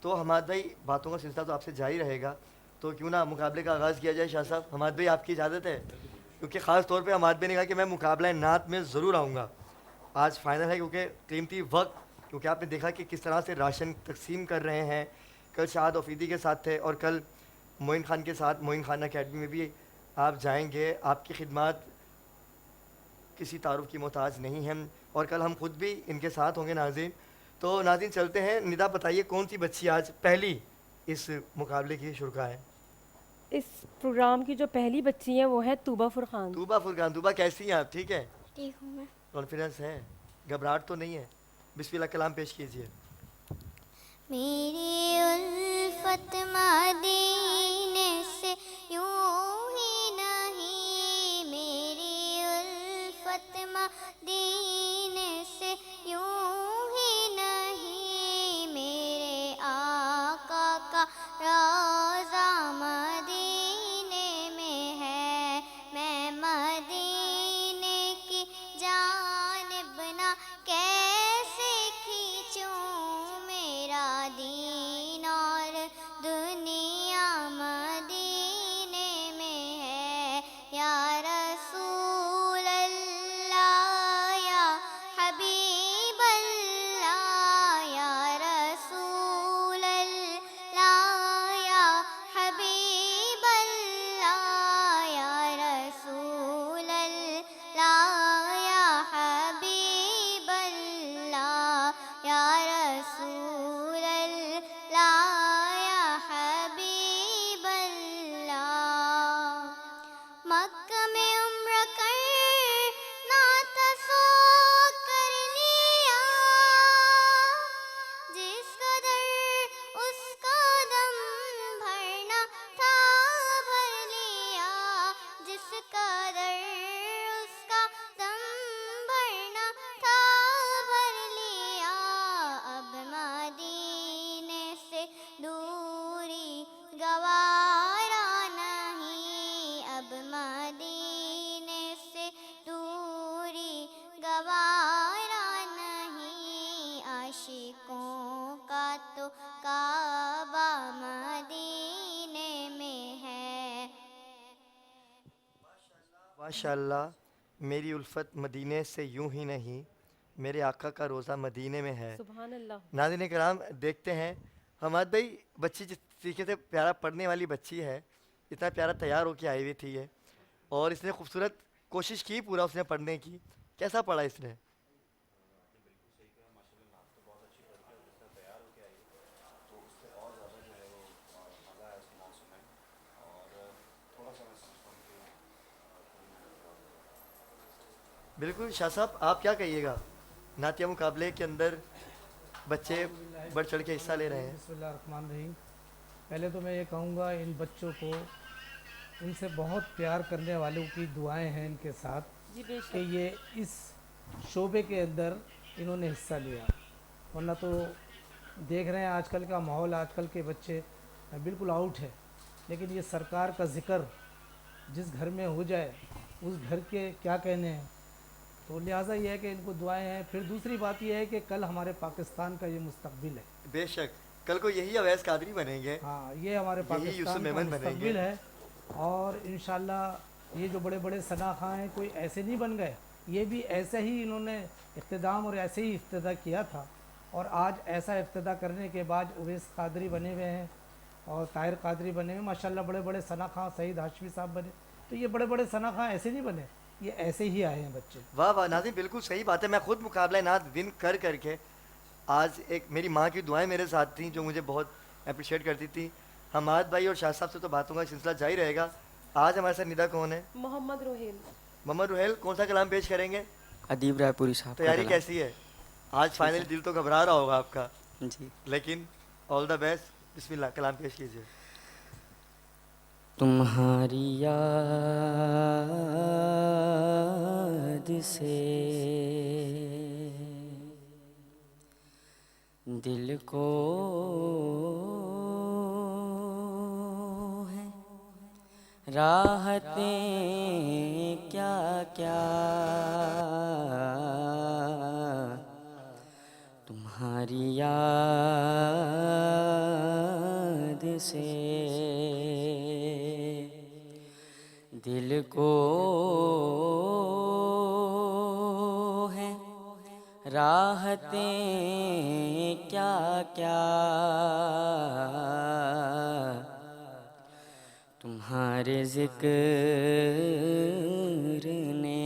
تو حماد بھائی، باتوں کا سلسلہ تو آپ سے جاری رہے گا، تو کیوں نہ مقابلے کا آغاز کیا جائے. شاہ صاحب، حماد بھائی آپ کی اجازت ہے؟ کیونکہ خاص طور پہ حماد بھائی نے کہا کہ میں مقابلہ نعت میں ضرور آؤں گا. آج فائنل ہے، کیونکہ قیمتی وقت، کیونکہ آپ نے دیکھا کہ کس طرح سے راشن تقسیم کر رہے ہیں. کل شہاد افریدی کے ساتھ تھے، اور کل معین خان کے ساتھ معین خان اکیڈمی میں بھی آپ جائیں گے. آپ کی خدمات کسی تعارف کی محتاج نہیں ہیں، اور کل ہم خود بھی ان کے ساتھ ہوں گے. ناظرین، تو ناظرین چلتے ہیں. ندا بتائیے کون سی بچی آج پہلی اس مقابلے کی شرکا ہے؟ اس پروگرام کی جو پہلی بچی ہیں وہ ہے طوبہ فرقان. طوبہ فرقان. طوبہ کیسی ہیں آپ؟ ٹھیک ہے؟ ٹھیک ہوں میں. کانفیڈنس ہے؟ گھبراہٹ تو نہیں ہے؟ بسم اللہ کلام پیش کیجیے. میری الفت مدینے سے یوں ہی نہیں، میری الفت مدینے سے یوں ہی نہیں، میرے آقا کا روضہ مدینے میں ہے، میں مدینے کی جانب نہ کیسے کھینچوں، میرا دین اور دنیا مدینے میں مکہ میں عمرہ کرنا تھا سو کر لیا، جس قدر اس کا دم بھرنا تھا بھر لیا، جس قدر اس کا دم بھرنا تھا بھر لیا، اب مدینے سے دوری گوارا نہیں، ب مدینے سے دوری گوارا نہیں، عاشقوں کا تو کعبہ مدینے میں ہے۔ ماشاء اللہ، میری الفت مدینے سے یوں ہی نہیں، میرے آقا کا روزہ مدینے میں ہے۔ سبحان اللہ۔ ناظرین کرام دیکھتے ہیں حماد بھائی، بچی جس طریقے سے پیارا پڑھنے والی بچی ہے، اتنا پیارا تیار ہو کے آئی ہوئی تھی یہ، اور اس نے خوبصورت کوشش کی پورا اس نے پڑھنے کی، کیسا پڑھا اس نے؟ بالکل شاہ صاحب، آپ کیا کہیے گا؟ نعتیہ مقابلے کے اندر بچے بڑھ چڑھ کے حصہ لے رہے ہیں۔ بسم اللہ الرحمن الرحیم۔ پہلے تو میں یہ کہوں گا ان بچوں کو، ان سے بہت پیار کرنے والوں کی دعائیں ہیں ان کے ساتھ جی بے شک۔ کہ یہ اس شعبے کے اندر انہوں نے حصہ لیا، ورنہ تو دیکھ رہے ہیں آج کل کا ماحول، آج کل کے بچے بالکل آؤٹ ہے، لیکن یہ سرکار کا ذکر جس گھر میں ہو جائے اس گھر کے کیا کہنے ہیں، تو لہٰذا یہ ہے کہ ان کو دعائیں ہیں۔ پھر دوسری بات یہ ہے کہ کل ہمارے پاکستان کا یہ مستقبل ہے، بے شک کل کو یہی اویس قادری بنیں گے، ہاں یہ ہمارے یہی یوسف پاکستان کا میمن بنیں گے۔ مستقبل ہے، اور انشاءاللہ یہ جو بڑے بڑے ثنا خاں ہیں کوئی ایسے نہیں بن گئے، یہ بھی ایسے ہی انہوں نے اقتدام اور ایسے ہی افتتاح کیا تھا، اور آج ایسا افتتاح کرنے کے بعد اویس قادری بنے ہوئے ہیں اور طاہر قادری بنے ہوئے ہیں، ماشاءاللہ بڑے بڑے ثنا خاں، سعید ہاشمی صاحب بنے، تو یہ بڑے بڑے ثنا خاں ایسے نہیں بنے، یہ ایسے ہی آئے ہیں بچے۔ واہ واہ ناظرین، بالکل صحیح بات ہے۔ میں خود مقابلہ نعت ون کر کر کے، آج ایک میری ماں کی دعائیں میرے ساتھ تھیں جو مجھے بہت اپریشیٹ کرتی تھی۔ حماد بھائی اور شاہ صاحب سے تو باتوں کا سلسلہ جاری رہے گا۔ آج ہمارے ساتھ ندا کون ہے؟ محمد روحیل۔ محمد روحیل کون سا کلام پیش کریں گے؟ ادیب رائے پوری صاحب کا تیاری کلام۔ کیسی ہے؟ آج فائنل دل تو گھبرا رہا ہوگا آپ کا، جی، لیکن آل دا بیسٹ۔ بسم اللہ، کلام پیش کیجیے۔ تمہاری یاد سے دل کو ہے راحتیں کیا کیا، تمہاری یاد سے دل کو ہے راحتیں کیا کیا، تمہارے ذکر نے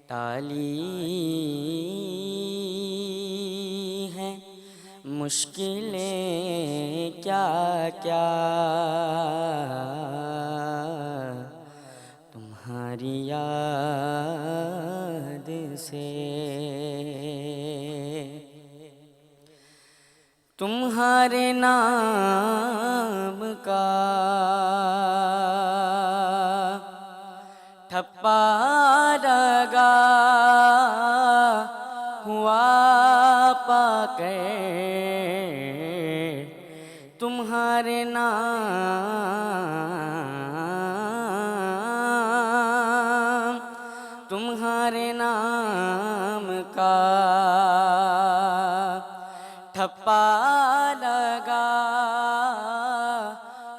ٹالی ہیں مشکلیں کیا کیا، تمہاری یاد سے تمہارے نام کا ٹھپا لگا ہوا پا کر، تمہارے نام، تمہارے نام کا ٹھپا لگا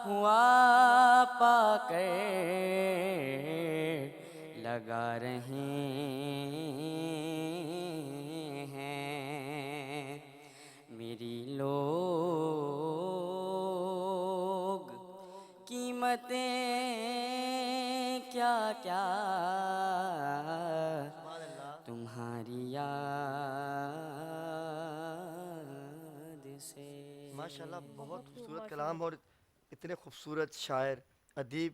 ہوا پا کر، لگا رہے ہیں میری لوگ قیمتیں کیا کیا، تمہاری یاد سے۔ ماشاءاللہ بہت خوبصورت کلام، اور اتنے خوبصورت شاعر ادیب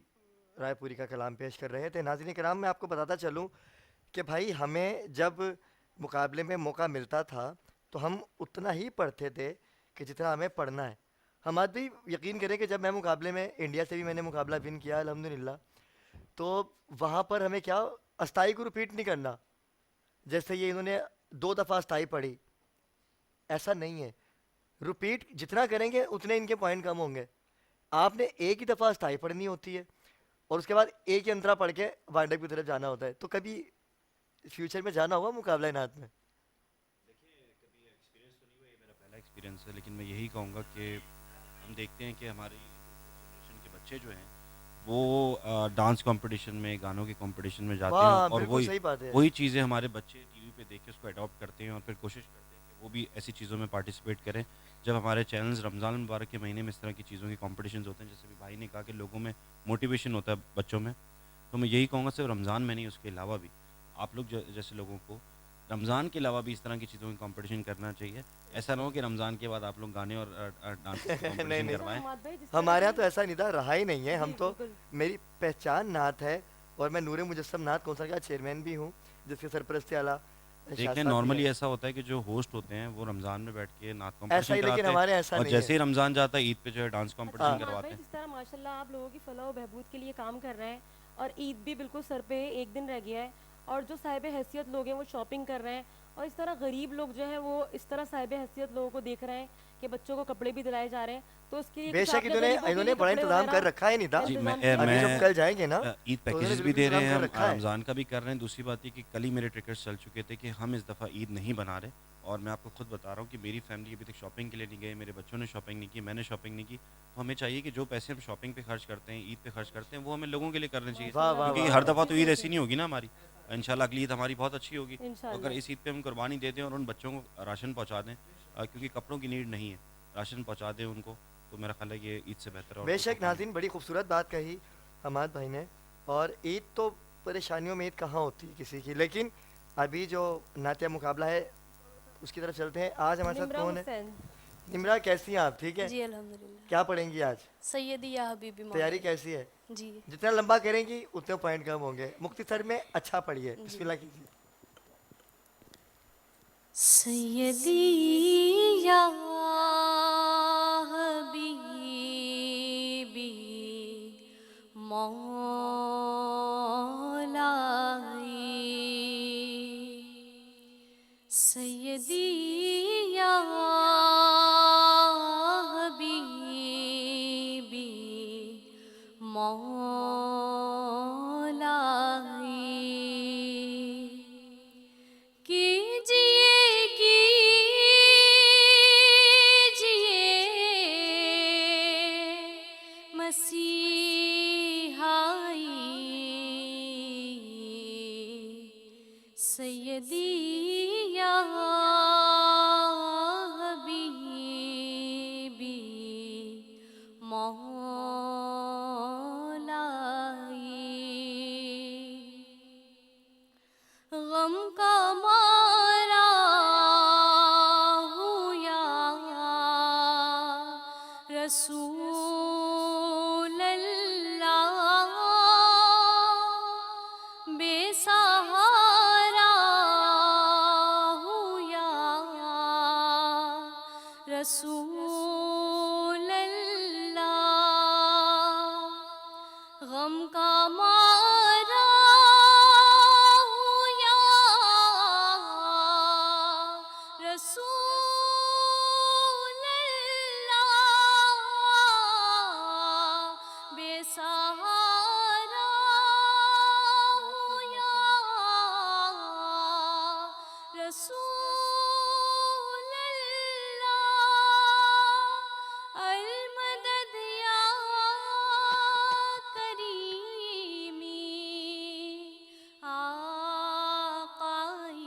رائے پوری کا کلام پیش کر رہے تھے. ناظرین کرام, میں آپ کو بتاتا چلوں کہ بھائی ہمیں جب مقابلے میں موقع ملتا تھا تو ہم اتنا ہی پڑھتے تھے کہ جتنا ہمیں پڑھنا ہے. ہم آج بھی یقین کریں کہ جب میں مقابلے میں انڈیا سے بھی میں نے مقابلہ ون کیا الحمدللہ, تو وہاں پر ہمیں کیا استائی کو رپیٹ نہیں کرنا. جیسے یہ انہوں نے 2 دفعہ استائی پڑھی, ایسا نہیں ہے. رپیٹ جتنا کریں گے اتنے ان کے پوائنٹ کم ہوں گے. آپ نے ایک ہی دفعہ استائی پڑھنی ہوتی ہے اور اس کے بعد ایک ہی انترا پڑھ کے وائنڈ اپ کی طرف جانا ہوتا ہے. تو کبھی فیوچر میں جانا ہوگا مقابلہ نعت میں؟ دیکھیں کبھی ایکسپیرینس تو نہیں ہوا, یہ میرا پہلا ایکسپیرینس ہے, لیکن میں یہی کہوں گا کہ ہم دیکھتے ہیں کہ ہماری جنریشن کے بچے جو ہیں وہ ڈانس کمپٹیشن میں, گانوں کے کمپٹیشن میں جاتے ہیں, واہ اور بالکل صحیح بات ہے. وہی چیزیں ہمارے بچے ٹی وی پہ دیکھ کے اس کو اڈاپٹ کرتے ہیں اور پھر کوشش کرتے ہیں کہ وہ بھی ایسی چیزوں میں پارٹیسپیٹ کریں. جب ہمارے چینلز رمضان المبارک کے مہینے میں اس طرح کی چیزوں کے کمپٹیشنز ہوتے ہیں, جیسے بھی بھائی نے کہا کہ لوگوں میں موٹیویشن ہوتا ہے بچوں میں, تو میں یہی کہوں گا صرف رمضان میں نہیں, اس کے علاوہ بھی آپ لوگ جیسے لوگوں کو رمضان کے علاوہ بھی اس طرح کی چیزوں کی کمپٹیشن کرنا چاہیے. ایسا نہ ہو کہ رمضان کے بعد آپ لوگ گانے اور ڈانس کی کمپٹیشن کروائیں. ہمارے یہاں تو ایسا نہیں تھا, رہا ہی نہیں ہے. ہم تو, میری پہچان نعت ہے اور میں نور مجسم نعت کونسل کا چیئرمین بھی ہوں, جس کے سرپرستی اعلیٰ دیکھیں نارملی ایسا ہوتا ہے کہ جو ہوسٹ ہوتے ہیں وہ رمضان میں بیٹھ کے نعت ایسا ہی, کمپٹیشن لیکن کراتے ہمارے ہیں, ایسا اور نہیں جیسے ہی ہے. رمضان جاتا ہے عید پہ جو ہے ڈانس کمپٹیشن کرواتے ہیں. جس طرح ماشاءاللہ آپ لوگوں کی فلاح و بہبود کے لیے کام کر رہے ہیں, اور عید بھی بالکل سر پہ ایک دن رہ گیا ہے, اور جو صاحب حیثیت لوگ ہیں وہ شاپنگ کر رہے ہیں, اور اس طرح غریب لوگ جو ہیں وہ اس طرح صاحب حیثیت لوگوں کو دیکھ رہے ہیں کہ بچوں کو کپڑے بھی دلائے جا رہے ہیں, تو اس کے لیے بے شک انہوں نے بڑا انتظام کر رکھا ہے. نہیں تھا, جی ابھی جب کل جائیں گے نا عید تو انہوں نے پیکیجز بھی بالکل دے رہے انتظام ہیں, کر ہم رکھا ہے. رمضان کا بھی کر رہے ہیں. دوسری بات یہ کہ کل ہی میرے ٹکٹس چل چکے تھے کہ ہم اس دفعہ عید نہیں بنا رہے, اور میں آپ کو خود بتا رہا ہوں کہ میری فیملی ابھی تک شاپنگ کے لیے نہیں گئے, میرے بچوں نے شاپنگ نہیں کی, میں نے شاپنگ نہیں کی. تو ہمیں چاہیے کہ جو پیسے ہم شاپنگ پہ خرچ کرتے ہیں, عید پہ خرچ کرتے ہیں, وہ ہمیں لوگوں کے لیے کرنے چاہیے. کیونکہ ہر دفعہ تو عید ایسی نہیں ہوگی نا ہماری, انشاءاللہ اگلی عید ہماری بہت اچھی ہوگی. اگر اس عید پہ ہم قربانی دے دیں اور ان بچوں کو راشن پہنچا دیں, کیونکہ کپڑوں کی نیڈ نہیں ہے, راشن پہنچا دیں ان کو, تو میرا خیال ہے یہ عید سے بہتر ہے. بے شک ناظرین, بڑی خوبصورت بات کہی حماد بھائی نے. اور عید تو پریشانیوں میں عید کہاں ہوتی ہے کسی کی, لیکن ابھی جو نعتیہ مقابلہ ہے اس کی طرف چلتے ہیں. آج ہمارے ساتھ کون ہے؟ نمرا, کیسی ہیں آپ؟ ٹھیک ہے. جی الحمدللہ. کیا پڑھیں گی آج؟ سیدی یا حبیبی مولا. تیاری کیسی ہے؟ جی جتنا لمبا کریں گی اتنے پوائنٹ کم ہوں گے. مختصر میں اچھا پڑھیے, بسم اللہ کیجیے. سیدی یا حبیبی مولائی سیدی یا حبیبی مولائی سیدی یا حبیبی مولائی غم کا مارا ہوں یا رسول اللہ بے سہارا ہوں یا رسول اللہ غم کا مارا ہوں یا رسول اللہ بے سہارا ہوں یا رسول اللہ المدد یا کریمی آقائی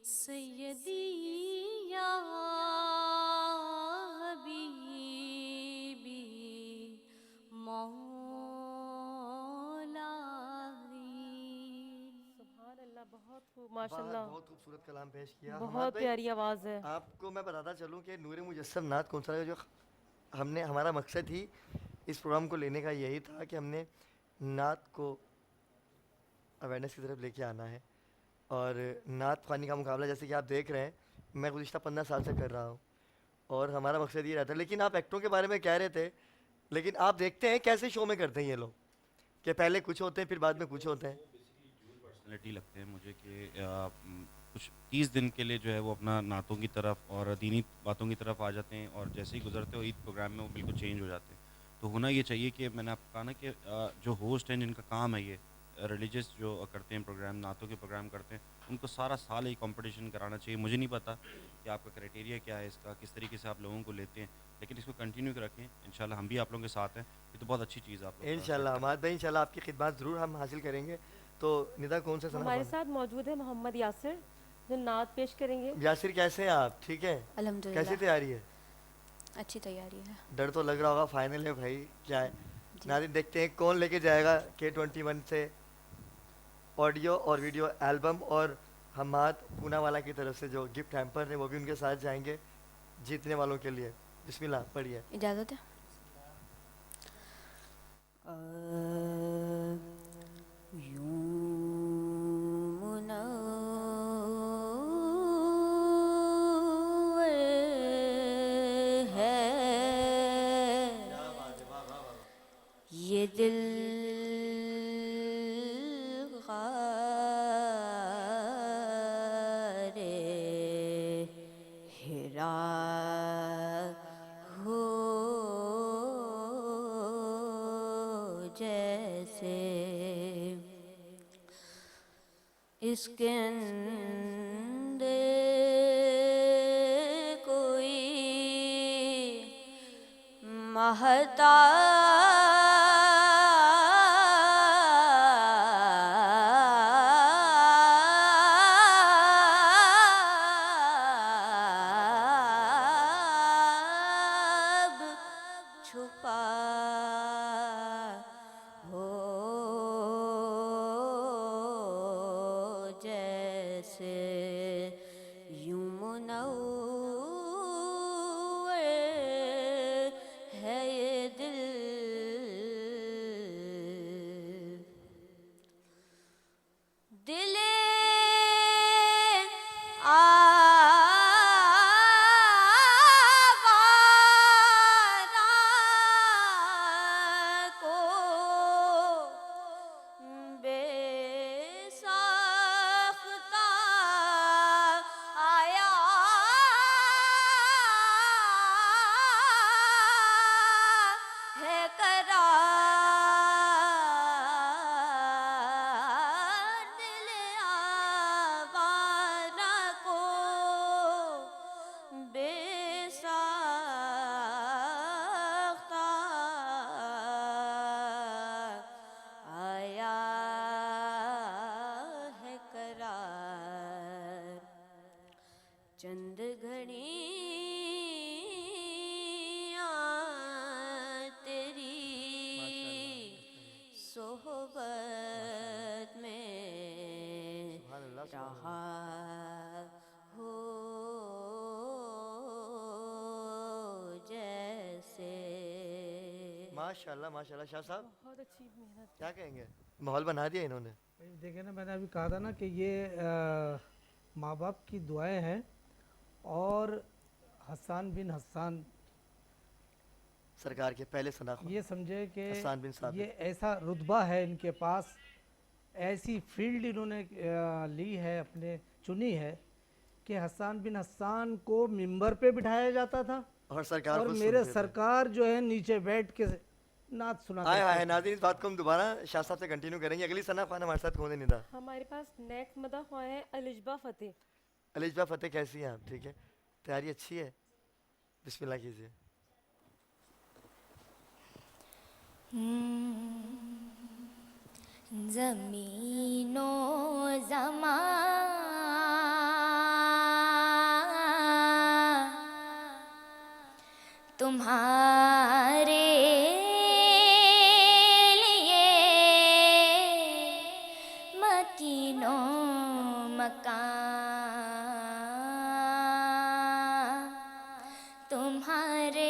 سیدی یا حبیبی مولائی. سبحان اللہ, بہت خوب ماشاءاللہ, بہت خوبصورت کلام پیش کیا. بہت پیاری آواز ہے. آپ کو میں بتاتا چلوں کہ نور مجسم نعت کونسل کا جو ہم نے ہمارا مقصد ہی اس پروگرام کو لینے کا یہی تھا کہ ہم نے نعت کو اویئرنیس کی طرف لے کے آنا ہے. اور نعت خوانی کا مقابلہ جیسے کہ آپ دیکھ رہے ہیں میں گزشتہ 15 سال سے کر رہا ہوں اور ہمارا مقصد یہ رہتا ہے. لیکن آپ ایکٹوں کے بارے میں کہہ رہے تھے, لیکن آپ دیکھتے ہیں کیسے شو میں کرتے ہیں یہ لوگ کہ پہلے کچھ ہوتے ہیں پھر بعد میں کچھ ہوتے ہیں. پرسنالٹی لگتے ہیں مجھے کہ کچھ 30 دن کے لیے جو ہے وہ اپنا نعتوں کی طرف اور دینی باتوں کی طرف آ جاتے ہیں, اور جیسے ہی گزرتے ہو عید پروگرام میں وہ بالکل چینج ہو جاتے ہیں. تو ہونا یہ چاہیے کہ میں نے آپ کو کہا نا کہ جو ہوسٹ ہیں جن کا کام ہے یہ ریلیجس جو کرتے ہیں پروگرام, نعتوں کے پروگرام کرتے ہیں, ان کو سارا سال ہی کمپٹیشن کرانا چاہیے. مجھے نہیں پتا کہ آپ کا کرائٹیریا کیا ہے اس کا, کس طریقے سے آپ لوگوں کو لیتے ہیں, لیکن اس کو کنٹینیو رکھیں. انشاءاللہ ہم بھی آپ لوگوں کے ساتھ ہیں. یہ تو بہت اچھی چیز ہے. آپ انشاءاللہ حماد بھائی انشاءاللہ آپ کی خدمات ضرور ہم حاصل کریں گے. تو ندا کون سے سنا ہمارے ساتھ موجود ہے محمد یاسر جو نعت پیش کریں گے. یاسر کیسے ہیں آپ؟ ٹھیک ہے, الحمدللہ کیسی تیاری ہے؟ اچھی تیاری ہے. ڈر تو لگ رہا ہوگا, فائنل ہے بھائی, کیا ہے ناظرین دیکھتے ہیں کون لے کے جائے گا K21 سے آڈیو اور ویڈیو البم, اور حماد پونا والا کی طرف سے جو گفٹ ہیمپر ہیں وہ بھی ان کے ساتھ جائیں گے جیتنے والوں کے لیے. بسم اللہ پڑھیے. اجازت ہے. یہ دل اس کے اندر کوئی مہتاب چھپا ہو جیسے یوں منور ہے یہ دل. دل آوارہ کو بے ساختہ آیا ہے قرار. دل آوارہ کو بے ساختہ آیا ہے قرار. چند گھڑیاں تیری صحبت میں رہا ہو جیسے. ماشاءاللہ ماشاءاللہ. شاہ صاحب بہت اچھی محنت. کیا کہیں گے, ماحول بنا دیا انہوں نے. دیکھیں نا, میں نے ابھی کہا تھا نا کہ یہ ماں باپ کی دعائیں ہیں, اور حسان بن حسان سرکار کے پہلے ثنا یہ سمجھے کہ حسان بن ثابت. یہ ایسا رتبہ ہے ان کے پاس, ایسی فیلڈ انہوں نے لی ہے, اپنے چنی ہے کہ حسان بن حسان کو ممبر پہ بٹھایا جاتا تھا اور سرکار اور کو میرے سنتے تھے. سرکار جو ہے نیچے بیٹھ کے نعت سنا آئے آئے ناظرین, اس بات کو ہم دوبارہ شاہ صاحب سے کنٹینیو کریں گے. اگلی ثنا خوان ہمارے ساتھ کون ہے ندا؟ ہمارے پاس نیکسٹ مداح خواہ ہے الجبا فتح. الجبا فتح کیسی ہیں آپ؟ ٹھیک ہے, تیاری اچھی ہے, بسم اللہ کیجیے. زمین و زمان تمہارے لیے مکین و مکان تمہارے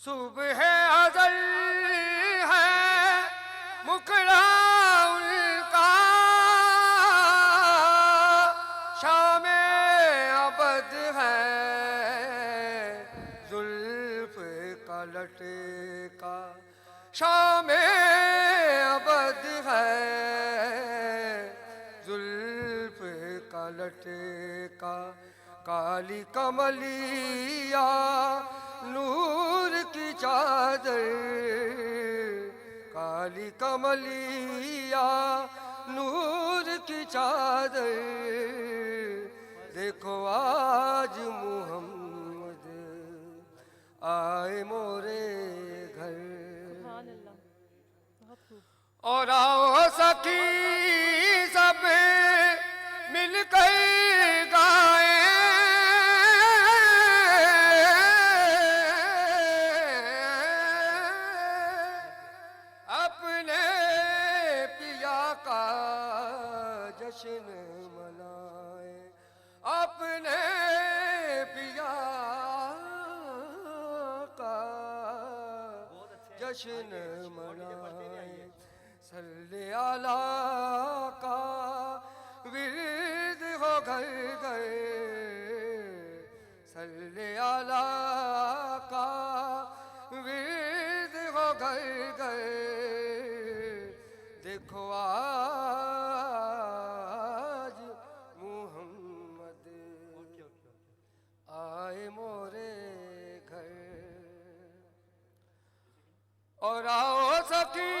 صبح ازل ہے مکڑا ان کا، شام ابد ہے زلف کا لٹکا، شام ابد ہے زلف کا لٹکا، کالی کملیا نور کی چادر، کالی کملیا نور کی چادر، دیکھو آج محمد آئے مورے گھر، سبحان اللہ، بہت خوب. اور آؤ سخی سب مل کر گائیں، اپنے پیا کا جشن منائیں، اپنے پیا کا جشن منائیں، صلی اللہ کا ورد ہو گھر گھر، صلی اللہ کا ورد ہو گھر گھر، دیکھو آج محمد آئے مورے گھر، اور آؤ سخی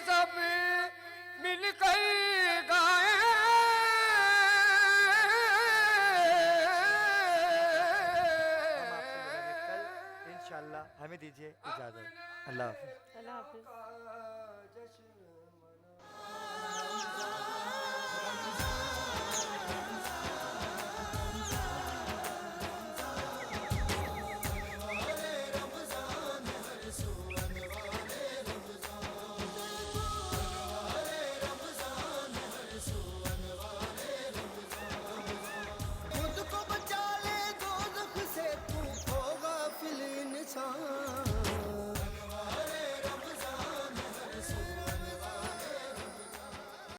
سب مل کر گائیں، انشاءاللہ. ہمیں دیجیے اجازت. اللہ حافظ. اللہ حافظ.